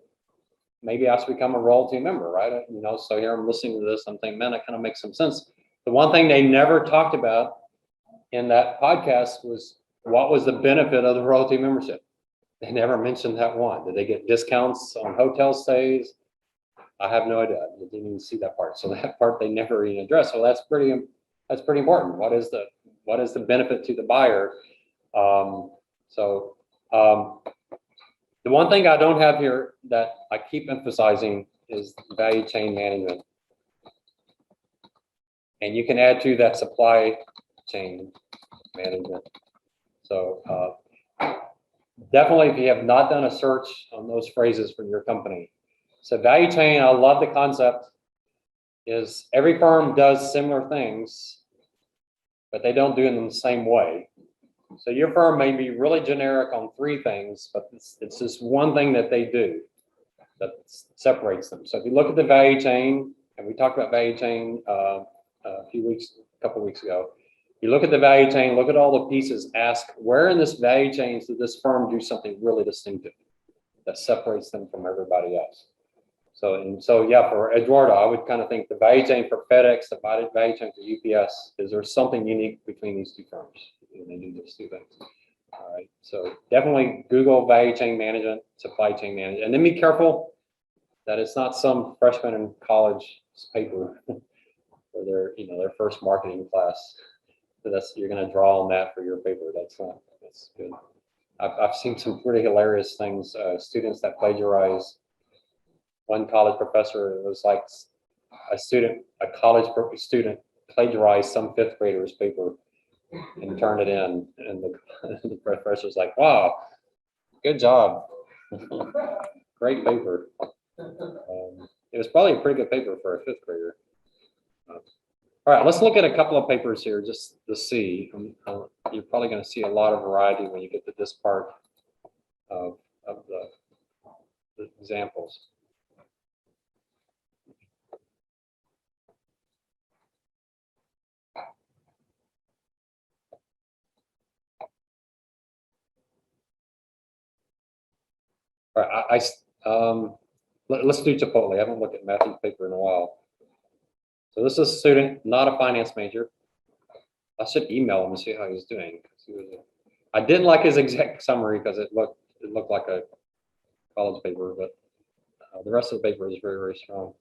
maybe I should become a royalty member, right? You know, so here I'm listening to this, I'm thinking, man, that kind of makes some sense. The one thing they never talked about in that podcast was, what was the benefit of the royalty membership? They never mentioned that one. Did they get discounts on hotel stays? I have no idea. I didn't even see that part. So that part they never even addressed. So that's pretty important. What is the benefit to the buyer? The one thing I don't have here that I keep emphasizing is value chain management. And you can add to that supply chain management. So definitely, if you have not done a search on those phrases for your company. So value chain, I love the concept, is every firm does similar things, but they don't do it in the same way. So your firm may be really generic on 3 things, but it's just one thing that they do that separates them. So if you look at the value chain, and we talked about value chain a couple weeks ago, you look at the value chain, look at all the pieces, ask where in this value chain did this firm do something really distinctive that separates them from everybody else. So yeah, for Eduardo, I would kind of think the value chain for FedEx, the value chain for UPS, is there something unique between these 2 firms when they do those 2 things? All right, so definitely Google value chain management, supply chain management, and then be careful that it's not some freshman in college paper for their first marketing class. So you're going to draw on that for your paper. That's good. I've seen some pretty hilarious things. Students that plagiarize. One college professor, it was like a college student plagiarized some 5th grader's paper and turned it in, and the professor's like, wow, Good job. Great paper. It was probably a pretty good paper for a fifth grader. All right, let's look at a couple of papers here just to see. You're probably going to see a lot of variety when you get to this part of the examples. All right, let's do Chipotle. I haven't looked at Matthew's paper in a while. So this is a student, not a finance major. I should email him and see how he's doing. I didn't like his exact summary because it looked like a college paper, but the rest of the paper is very, very strong.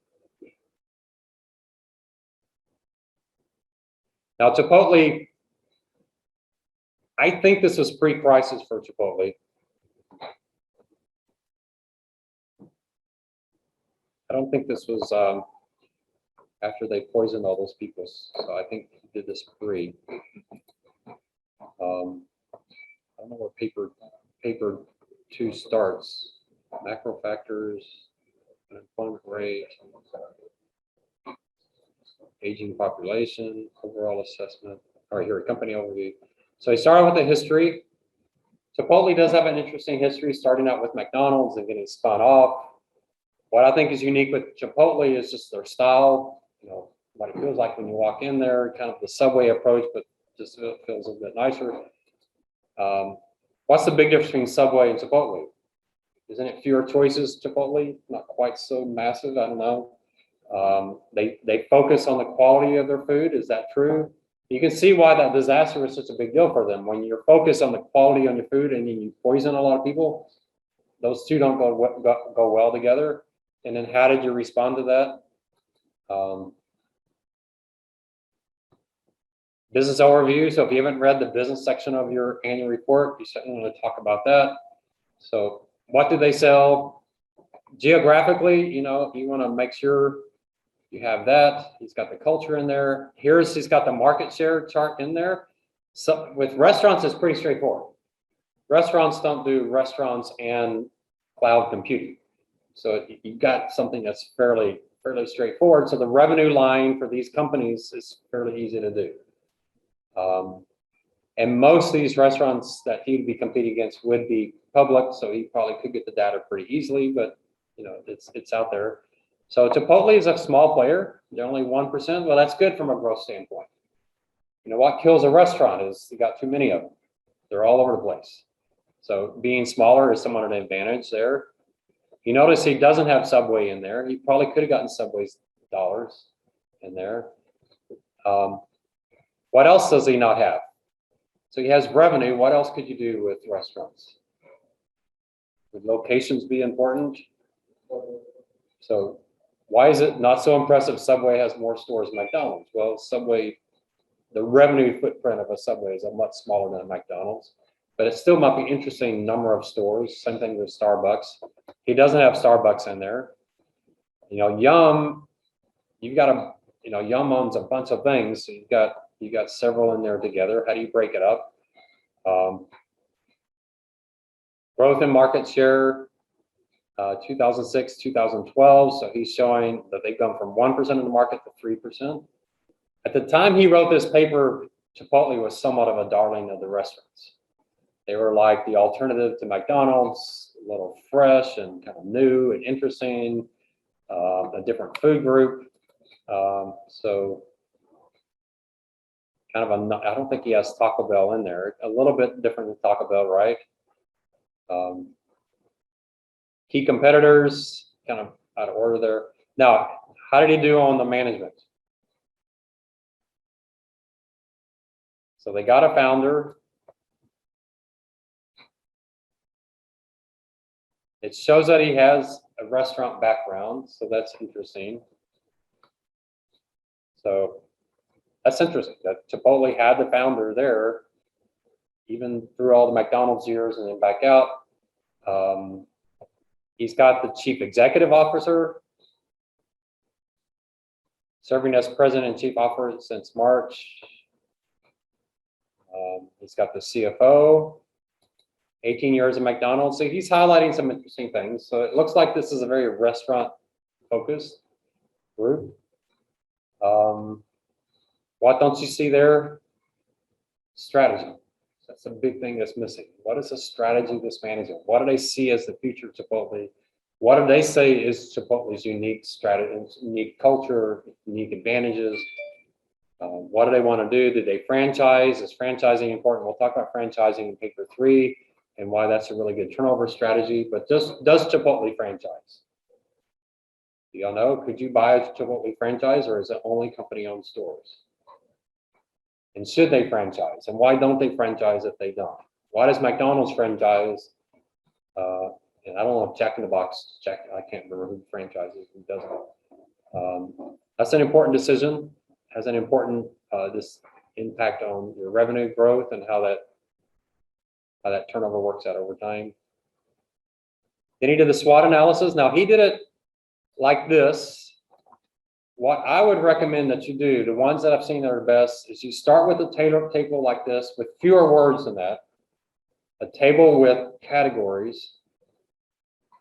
Now Chipotle, I think this was pre-crisis for Chipotle. I don't think this was after they poisoned all those people. So I think he did this pre. I don't know where paper 2 starts. Macro factors, unemployment rate, aging population, overall assessment. All right, here, company overview. So he started with the history. Chipotle does have an interesting history, starting out with McDonald's and getting spun off. What I think is unique with Chipotle is just their style, you know, what it feels like when you walk in there, kind of the Subway approach, but just feels a bit nicer. What's the big difference between Subway and Chipotle? Isn't it fewer choices, Chipotle? Not quite so massive, I don't know. They focus on the quality of their food, is that true? You can see why that disaster was such a big deal for them. When you're focused on the quality on your food and then you poison a lot of people, those two don't go well together. And then how did you respond to that? Business overview. So if you haven't read the business section of your annual report, you certainly want to talk about that. So what do they sell? Geographically, you know, you want to make sure you have that. He's got the culture in there. He's got the market share chart in there. So with restaurants, it's pretty straightforward. Restaurants don't do restaurants and cloud computing. So you've got something that's fairly straightforward. So the revenue line for these companies is fairly easy to do. And most of these restaurants that he'd be competing against would be public, so he probably could get the data pretty easily, but you know, it's out there. So Chipotle is a small player. They're only 1%. Well, that's good from a growth standpoint. You know, what kills a restaurant is you got too many of them. They're all over the place. So being smaller is somewhat an advantage there. You notice he doesn't have Subway in there. He probably could have gotten Subway's dollars in there. What else does he not have? So he has revenue. What else could you do with restaurants? Would locations be important? So why is it not so impressive Subway has more stores than McDonald's? Well, Subway, the revenue footprint of a Subway is a much smaller than a McDonald's, but it still might be interesting number of stores. Same thing with Starbucks. He doesn't have Starbucks in there. You know, Yum, you've got a, you know, Yum owns a bunch of things. So you got several in there together. How do you break it up? Growth in market share, 2006, 2012. So he's showing that they've gone from 1% of the market to 3%. At the time he wrote this paper, Chipotle was somewhat of a darling of the restaurants. They were like the alternative to McDonald's, a little fresh and kind of new and interesting, a different food group. So kind of I don't think he has Taco Bell in there. A little bit different than Taco Bell, right? Key competitors, kind of out of order there. Now, how did he do on the management? So they got a founder. It shows that he has a restaurant background, so that's interesting. So that's interesting that Chipotle had the founder there, even through all the McDonald's years and then back out. He's got the chief executive officer, serving as president and chief officer since March. He's got the CFO, 18 years at McDonald's. So he's highlighting some interesting things. So it looks like this is a very restaurant focused group. What don't you see there? Strategy. That's a big thing that's missing. What is the strategy that's managing? What do they see as the future of Chipotle? What do they say is Chipotle's unique strategy, unique culture, unique advantages? What do they want to do? Do they franchise? Is franchising important? We'll talk about franchising in paper 3 and why that's a really good turnover strategy. But does Chipotle franchise? Do y'all know? Could you buy a Chipotle franchise, or is it only company-owned stores? And should they franchise? And why don't they franchise if they don't? Why does McDonald's franchise? And I don't know if Jack in the Box, I can't remember who franchises, who doesn't. That's an important decision, has an important this impact on your revenue growth and how that turnover works out over time. Then he did the SWOT analysis. Now he did it like this. What I would recommend that you do, the ones that I've seen that are best, is you start with a table like this with fewer words than that, a table with categories,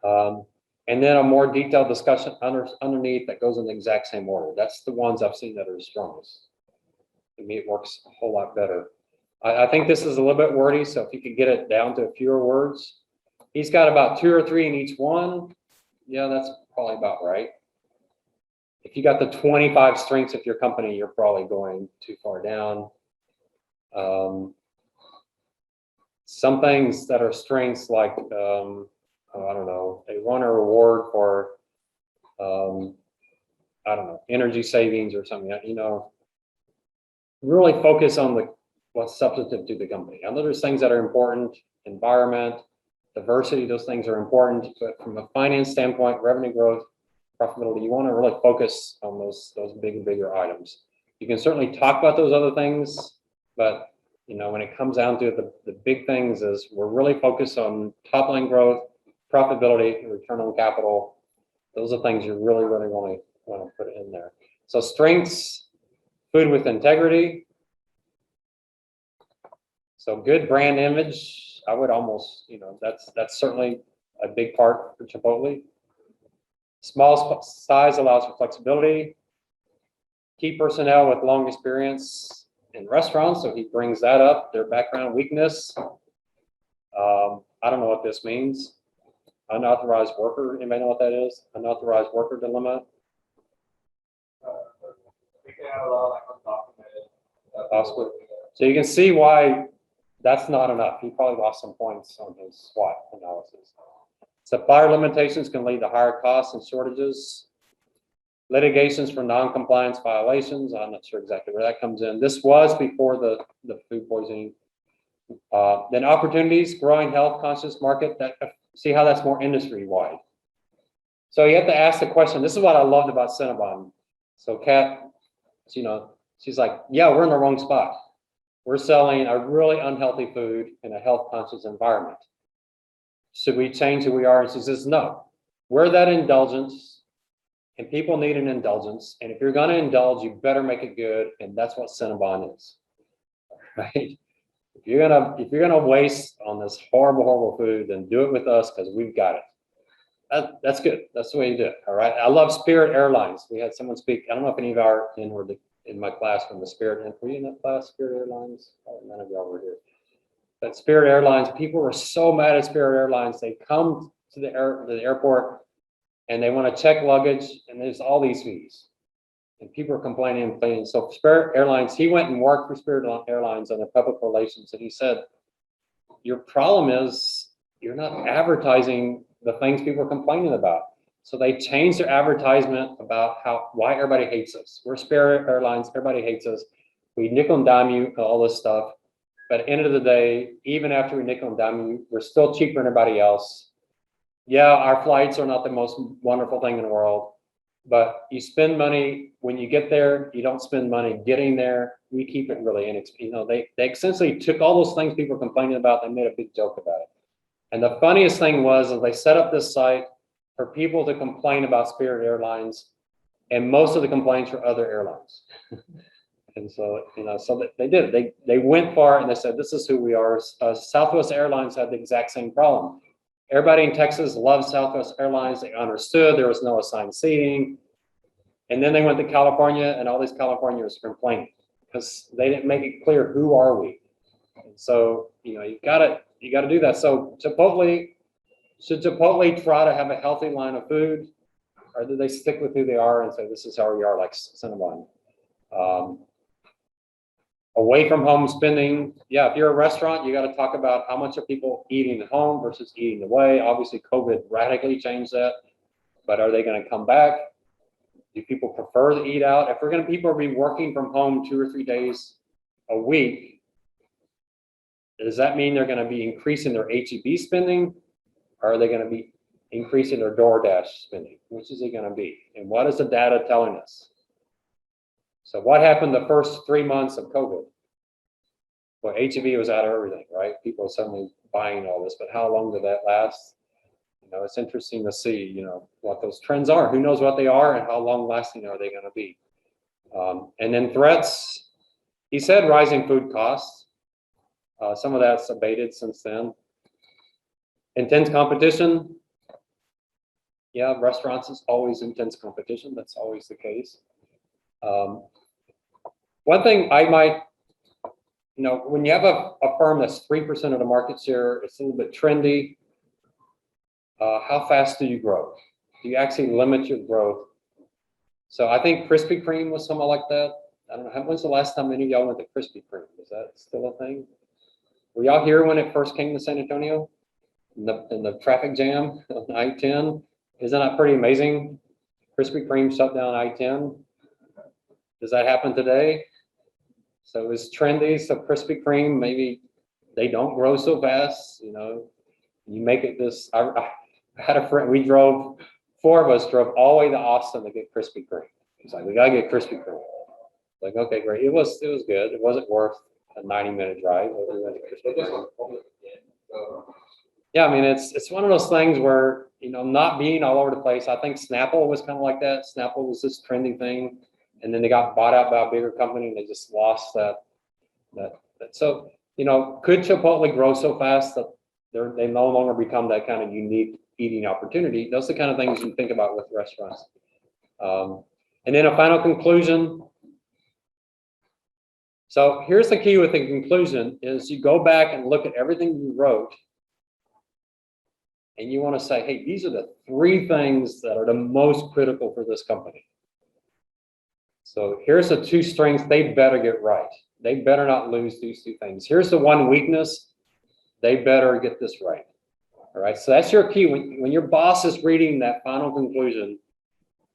and then a more detailed discussion underneath that goes in the exact same order. That's the ones I've seen that are the strongest. To me, it works a whole lot better. I think this is a little bit wordy, so if you could get it down to fewer words. He's got about 2 or 3 in each one. Yeah, that's probably about right. If you got the 25 strengths of your company, you're probably going too far down. Some things that are strengths, like, I don't know, they run a reward for, I don't know, energy savings or something, you know, really focus on what's substantive to the company. I know there's things that are important, environment, diversity, those things are important, but from a finance standpoint, revenue growth, profitability, you want to really focus on those bigger items. You can certainly talk about those other things, but you know, when it comes down to it, the big things is we're really focused on top line growth, profitability, and return on capital. Those are things you really want to put in there. So strengths, food with integrity. So good brand image. I would almost, you know, that's certainly a big part for Chipotle. Small size allows for flexibility. Key personnel with long experience in restaurants, so he brings that up, their background weakness. I don't know what this means. Unauthorized worker, anybody know what that is? Unauthorized worker dilemma. We can have a lot of undocumented. Possibly. So you can see why that's not enough. He probably lost some points on his SWOT analysis. Supplier limitations can lead to higher costs and shortages. Litigations for non-compliance violations. I'm not sure exactly where that comes in. This was before the food poisoning. Then opportunities, growing health conscious market. See how that's more industry wide. So you have to ask the question. This is what I loved about Cinnabon. So Kat, you know, she's like, yeah, we're in the wrong spot. We're selling a really unhealthy food in a health conscious environment. Should we change who we are? And she says, no, we're that indulgence and people need an indulgence. And if you're going to indulge, you better make it good. And that's what Cinnabon is, right? If you're gonna waste on this horrible food, then do it with us because we've got it. That's good. That's the way you do it. All right. I love Spirit Airlines. We had someone speak. I don't know if any of our in my class from the Spirit. Were you in that class, Spirit Airlines? Oh, none of y'all were here. But Spirit Airlines, people were so mad at Spirit Airlines. They come to the airport and they want to check luggage, and there's all these fees. And people are complaining. So Spirit Airlines, he went and worked for Spirit Airlines on the public relations, and he said, your problem is you're not advertising the things people are complaining about. So they changed their advertisement about why everybody hates us. We're Spirit Airlines, everybody hates us. We nickel and dime you, all this stuff. But at the end of the day, even after we nickel and dime you, we're still cheaper than everybody else. Yeah, our flights are not the most wonderful thing in the world, but you spend money when you get there. You don't spend money getting there. We keep it really inexpensive. You know, they essentially took all those things people were complaining about. They made a big joke about it. And the funniest thing was that they set up this site for people to complain about Spirit Airlines, and most of the complaints were other airlines. And so, so they did it. They went for it and they said, this is who we are. Southwest Airlines had the exact same problem. Everybody in Texas loved Southwest Airlines. They understood there was no assigned seating. And then they went to California and all these Californians were complaining because they didn't make it clear, who are we? And so, you gotta do that. So should Chipotle try to have a healthy line of food, or do they stick with who they are and say, this is how we are, like Cinnabon? Away from home spending. Yeah, if you're a restaurant, you got to talk about how much are people eating at home versus eating away. Obviously, COVID radically changed that, but are they going to come back? Do people prefer to eat out? If people are be working from home 2 or 3 days a week, does that mean they're going to be increasing their HEB spending? Or are they going to be increasing their DoorDash spending? Which is it going to be? And what is the data telling us? So what happened the first 3 months of COVID? Well, HEB was out of everything, right? People are suddenly buying all this, but how long did that last? It's interesting to see, what those trends are. Who knows what they are and how long lasting are they going to be? And then threats, he said rising food costs. Some of that's abated since then. Intense competition. Yeah, restaurants is always intense competition. That's always the case. One thing I might, when you have a firm that's 3% of the market share, it's a little bit trendy. How fast do you grow? Do you actually limit your growth? So I think Krispy Kreme was something like that. I don't know. When's the last time any of y'all went to Krispy Kreme? Is that still a thing? Were y'all here when it first came to San Antonio? In the traffic jam on I-10? Isn't that pretty amazing? Krispy Kreme shut down I-10. Does that happen today? So it's trendy. So Krispy Kreme, maybe they don't grow so fast. You make it this. I had a friend. Four of us drove all the way to Austin to get Krispy Kreme. It's like, we gotta get Krispy Kreme. Like, okay, great. It was good. It wasn't worth a 90-minute drive. Yeah, I mean, it's one of those things where, not being all over the place. I think Snapple was kind of like that. Snapple was this trendy thing, and then they got bought out by a bigger company, and they just lost that. So, could Chipotle grow so fast that they no longer become that kind of unique eating opportunity? Those are the kind of things you think about with restaurants. And then a final conclusion. So here's the key with the conclusion is you go back and look at everything you wrote, and you want to say, hey, these are the 3 things that are the most critical for this company. So here's the 2 strengths they better get right. They better not lose these 2 things. Here's the 1 weakness. They better get this right. All right, so that's your key. When your boss is reading that final conclusion,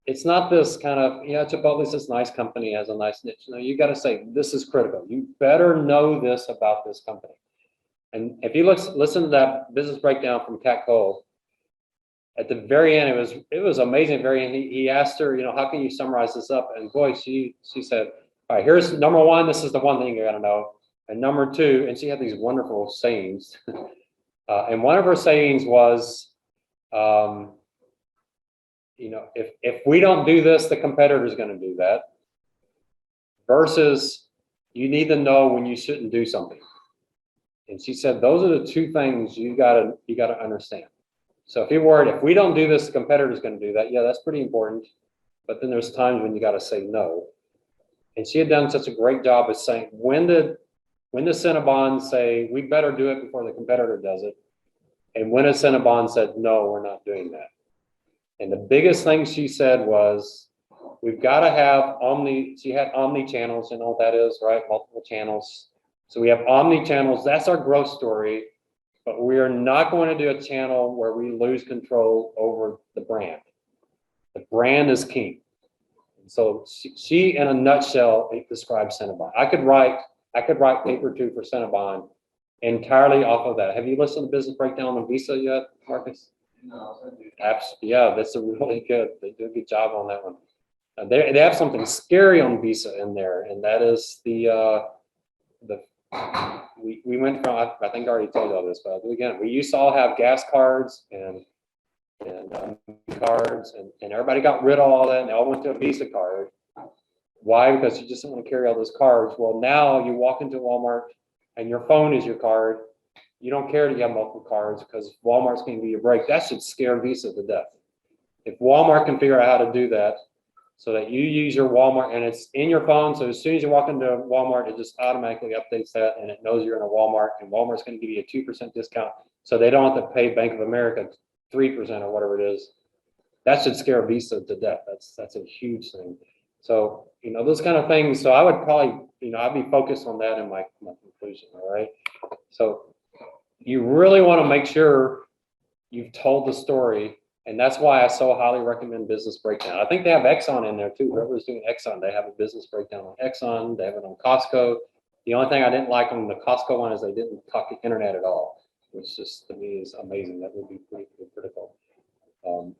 it's not this kind of, Chipotle's this nice company, has a nice niche. No, you got to say, this is critical. You better know this about this company. And if you listen to that business breakdown from Kat Cole, at the very end, it was amazing. At the very end, he asked her, how can you summarize this up? And boy, she said, all right, here's number 1. This is the 1 thing you got to know. And number 2, and she had these wonderful sayings. And one of her sayings was, if we don't do this, the competitor is going to do that. Versus, you need to know when you shouldn't do something. And she said, those are the 2 things you gotta understand. So if you're worried, if we don't do this, the competitor is going to do that. Yeah, that's pretty important. But then there's times when you got to say no. And she had done such a great job of saying, when did Cinnabon say, we better do it before the competitor does it? And when did Cinnabon said, no, we're not doing that? And the biggest thing she said was, we've got to have she had omni-channels, you know what that is, right? Multiple channels. So we have omni-channels, that's our growth story, but we are not going to do a channel where we lose control over the brand. The brand is king. So she in a nutshell, describes Cinnabon. I could write paper 2 for Cinnabon entirely off of that. Have you listened to Business Breakdown on Visa yet, Marcus? No. Yeah, that's a really good. They do a good job on that one. They have something scary on Visa in there, and that is we went from, I think I already told you all this, but I'll do it again. We used to all have gas cards and cards, and everybody got rid of all that, and they all went to a Visa card. Why? Because you just don't want to carry all those cards. Well, now you walk into Walmart and your phone is your card. You don't care that you have multiple cards because Walmart's going to give you a break. That should scare Visa to death. If Walmart can figure out how to do that so that you use your Walmart and it's in your phone, so as soon as you walk into Walmart, it just automatically updates that and it knows you're in a Walmart, and Walmart's going to give you a 2% discount so they don't have to pay Bank of America 3% or whatever it is. That should scare Visa to death. That's a huge thing. So, those kind of things. So I would probably, I'd be focused on that in my conclusion. All right. So you really want to make sure you've told the story. And that's why I so highly recommend Business Breakdown. I think they have Exxon in there too. Whoever's doing Exxon, they have a business breakdown on Exxon. They have it on Costco. The only thing I didn't like on the Costco one is they didn't talk the internet at all, which just to me is amazing. That would be pretty critical.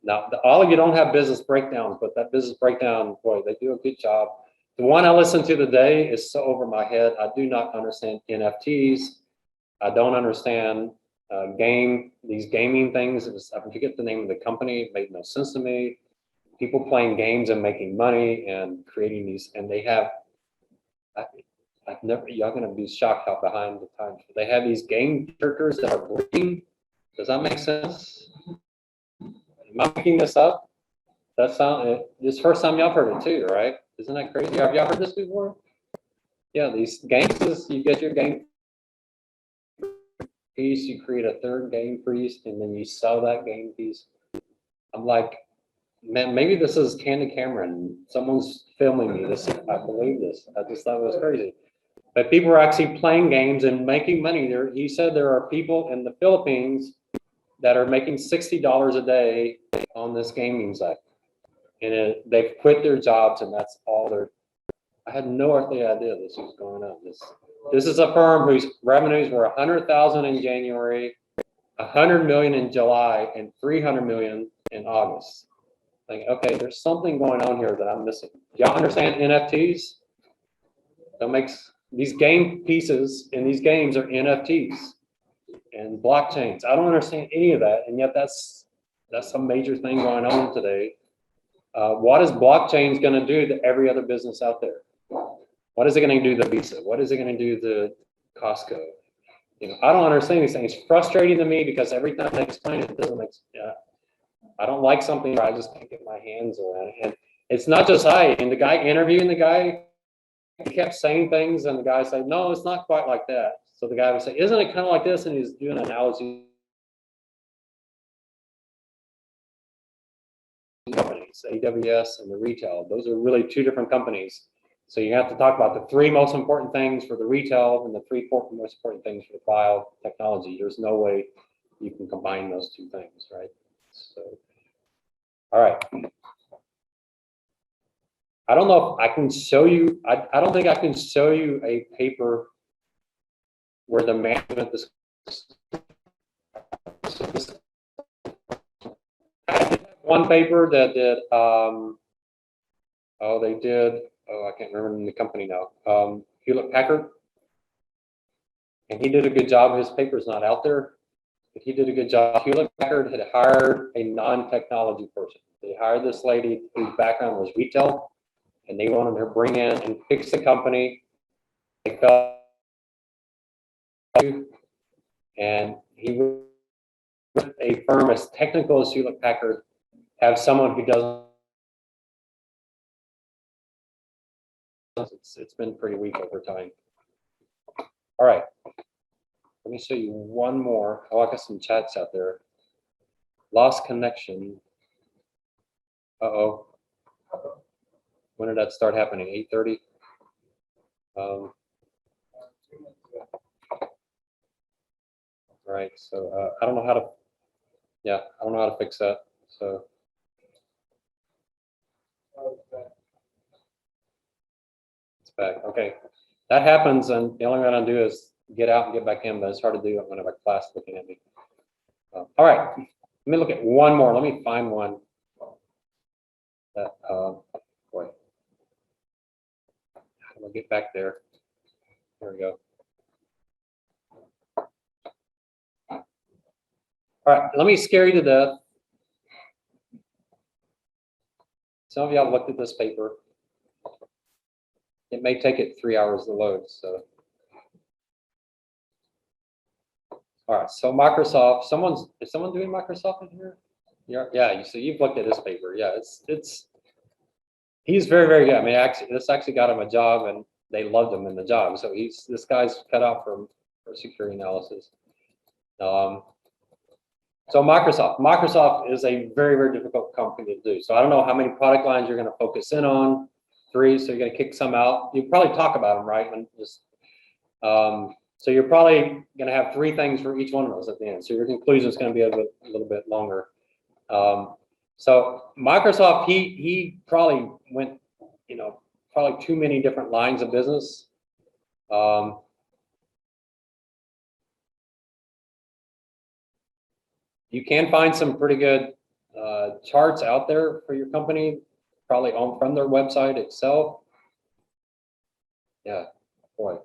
Now, all of you don't have business breakdowns, but that business breakdown, boy, they do a good job. The one I listened to today is so over my head. I do not understand NFTs. I don't understand these gaming things. I forget the name of the company. It made no sense to me. People playing games and making money and creating these, and they have, y'all gonna be shocked how behind the times. They have these game characters that are breathing. Does that make sense? Am I making this up? This is first time y'all heard it too, right? Isn't that crazy? Have y'all heard this before? Yeah, these games, you get your game piece, you create a third game piece, and then you sell that game piece. I'm like, man, maybe this is Candy Cameron. Someone's filming me. I believe this. I just thought it was crazy. But people are actually playing games and making money. He said there are people in the Philippines that are making $60 a day on this gaming site. And they've quit their jobs, and that's all I had no earthly idea this was going on. This is a firm whose revenues were 100,000 in January, 100 million in July, and 300 million in August. Like, okay, there's something going on here that I'm missing. Do y'all understand NFTs? That makes these game pieces in these games are NFTs and blockchains. I don't understand any of that, and yet that's a major thing going on today. What is blockchains going to do to every other business out there? What is it going to do to Visa? What is it going to do to Costco? I don't understand these things. It's frustrating to me because every time I explain it, it doesn't make sense. I don't like something where I just can't get my hands around it. And it's not just and the guy interviewing the guy, he kept saying things, and the guy said, no, it's not quite like that. So the guy would say, isn't it kind of like this? And he's doing an analogy. Companies, AWS and the retail, those are really two different companies. So you have to talk about the three most important things for the retail and the three most important things for the cloud technology. There's no way you can combine those two things, right? So, all right. I don't know if I can show you, I don't think I can show you a paper where the management one paper that did, I can't remember the company now, Hewlett Packard. And he did a good job. His paper's not out there, but he did a good job. Hewlett Packard had hired a non-technology person. They hired this lady whose background was retail, and they wanted her to bring in and fix the company. They felt, and he was a firm as technical as Hewlett Packard, have someone who doesn't. It's been pretty weak over time. All right. Let me show you one more. Oh, I got some chats out there. Lost connection. Uh-oh. When did that start happening? 8:30? Right, so I don't know how to fix that. So it's back. Okay. That happens, and the only way I can do is get out and get back in, but it's hard to do it when I have a class looking at me. All right. Let me look at one more. Let me find one that, boy. How do I get back there? There we go. All right, let me scare you to death. Some of y'all looked at this paper. it may take it 3 hours to load, so. All right, so Microsoft, is someone doing Microsoft in here? Yeah, so you've looked at his paper. Yeah, he's very, very good. I mean, this actually got him a job, and they loved him in the job. So this guy's cut out for security analysis. So Microsoft is a very, very difficult company to do. So I don't know how many product lines you're going to focus in on. 3, so you're going to kick some out. You probably talk about them, right? And just so you're probably going to have 3 things for each one of those at the end. So your conclusion is going to be a little bit longer. So Microsoft, he probably went, probably too many different lines of business. You can find some pretty good charts out there for your company, probably from their website itself. Yeah, boy,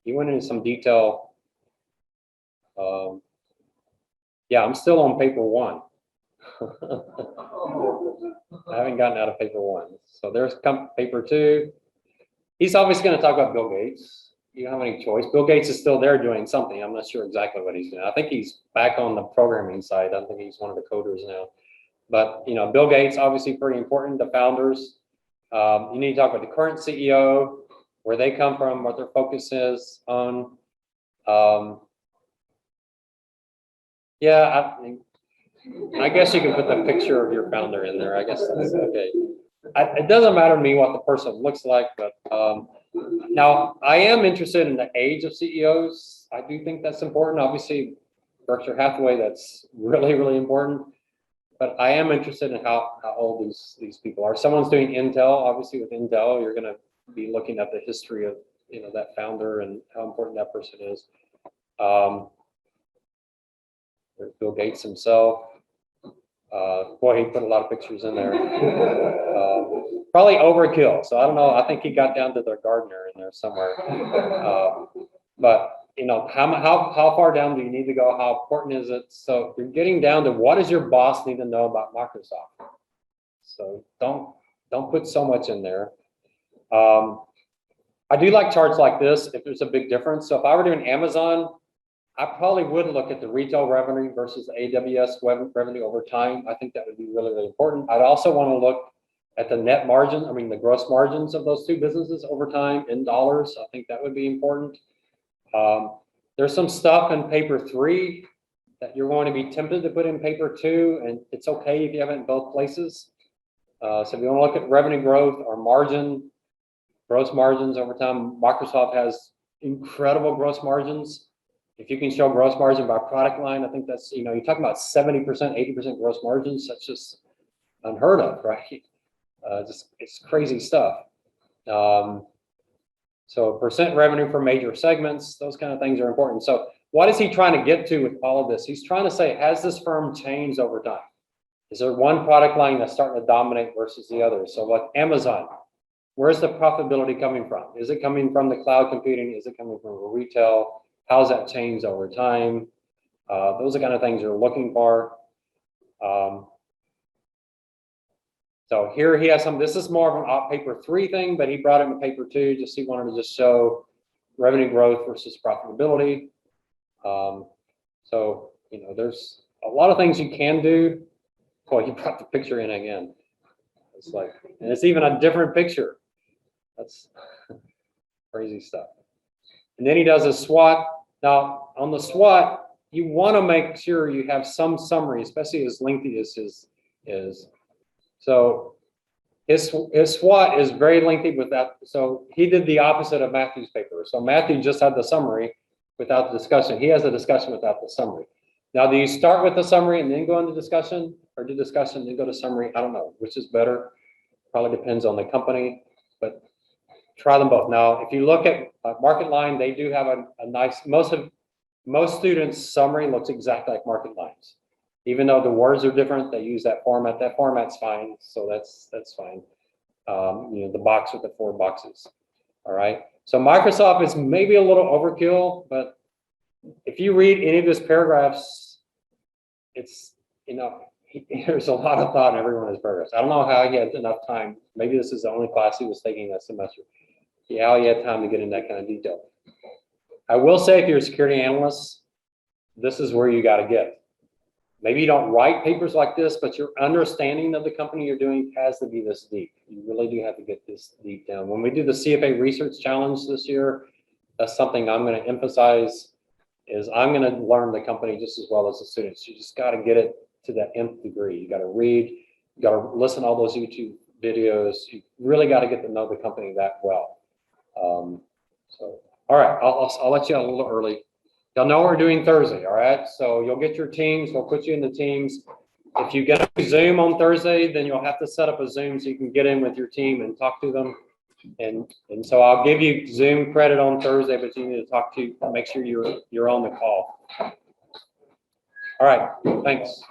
he went into some detail. Yeah, I'm still on paper 1. I haven't gotten out of paper 1. So there's paper 2. He's obviously going to talk about Bill Gates. You don't have any choice. Bill Gates is still there doing something. I'm not sure exactly what he's doing. I think he's back on the programming side. I don't think he's one of the coders now. But, Bill Gates, obviously pretty important, the founders. You need to talk about the current CEO, where they come from, what their focus is on. Yeah, I guess you can put the picture of your founder in there. I guess that's okay. It doesn't matter to me what the person looks like, but now I am interested in the age of CEOs. I do think that's important. Obviously, Berkshire Hathaway, that's really, really important. But I am interested in how old these people are. Someone's doing Intel. Obviously, with Intel, you're going to be looking at the history of that founder and how important that person is. There's Bill Gates himself. Boy, he put a lot of pictures in there. Probably overkill. So I don't know. I think he got down to their gardener in there somewhere. But how far down do you need to go? How important is it? So you're getting down to what does your boss need to know about Microsoft? So don't put so much in there. I do like charts like this if there's a big difference. So if I were doing Amazon, I probably would look at the retail revenue versus the AWS revenue over time. I think that would be really, really important. I'd also want to look at the net margin, the gross margins of those 2 businesses over time in dollars. I think that would be important. There's some stuff in paper 3 that you're going to be tempted to put in paper 2, and it's okay if you have it in both places. So if you want to look at revenue growth or gross margins over time, Microsoft has incredible gross margins. If you can show gross margin by product line, I think that's, you're talking about 70%, 80% gross margins. That's just unheard of, right? It's crazy stuff. So percent revenue for major segments, those kind of things are important. So what is he trying to get to with all of this? He's trying to say, has this firm changed over time? Is there one product line that's starting to dominate versus the other? So like Amazon, where's the profitability coming from? Is it coming from the cloud computing? Is it coming from retail? How's that changed over time? Those are the kind of things you're looking for. So here he has this is more of an paper 3 thing, but he brought it in paper 2, just he wanted to just show revenue growth versus profitability. So, there's a lot of things you can do. Boy, he brought the picture in again. It's like, and it's even a different picture. That's crazy stuff. And then he does a SWOT. Now, on the SWOT, you want to make sure you have some summary, especially as lengthy as his is. So his SWOT is very lengthy without, so he did the opposite of Matthew's paper. So Matthew just had the summary without the discussion. He has a discussion without the summary. Now, do you start with the summary and then go into discussion, or do discussion and then go to summary? I don't know, which is better. Probably depends on the company, but try them both. Now, if you look at Market Line, they do have a nice, most students' summary looks exactly like Market Line's. Even though the words are different, they use that format. That format's fine, so that's fine. The box with the 4 boxes. All right. So Microsoft is maybe a little overkill, but if you read any of his paragraphs, it's there's a lot of thought in every one of his paragraphs. I don't know how he had enough time. Maybe this is the only class he was taking that semester. Yeah, you had time to get in that kind of detail. I will say, if you're a security analyst, this is where you got to get. Maybe you don't write papers like this, but your understanding of the company you're doing has to be this deep. You really do have to get this deep down. When we do the CFA Research Challenge this year, that's something I'm going to emphasize, is I'm going to learn the company just as well as the students. You just got to get it to the nth degree. You got to read, you got to listen to all those YouTube videos. You really got to get to know the company that well. So, all right, I'll let you out a little early. Y'all know what we're doing Thursday, all right? So you'll get your teams, we'll put you in the teams. If you get a Zoom on Thursday, then you'll have to set up a Zoom so you can get in with your team and talk to them. And so I'll give you Zoom credit on Thursday, but you need to talk to, make sure you're on the call. All right, thanks.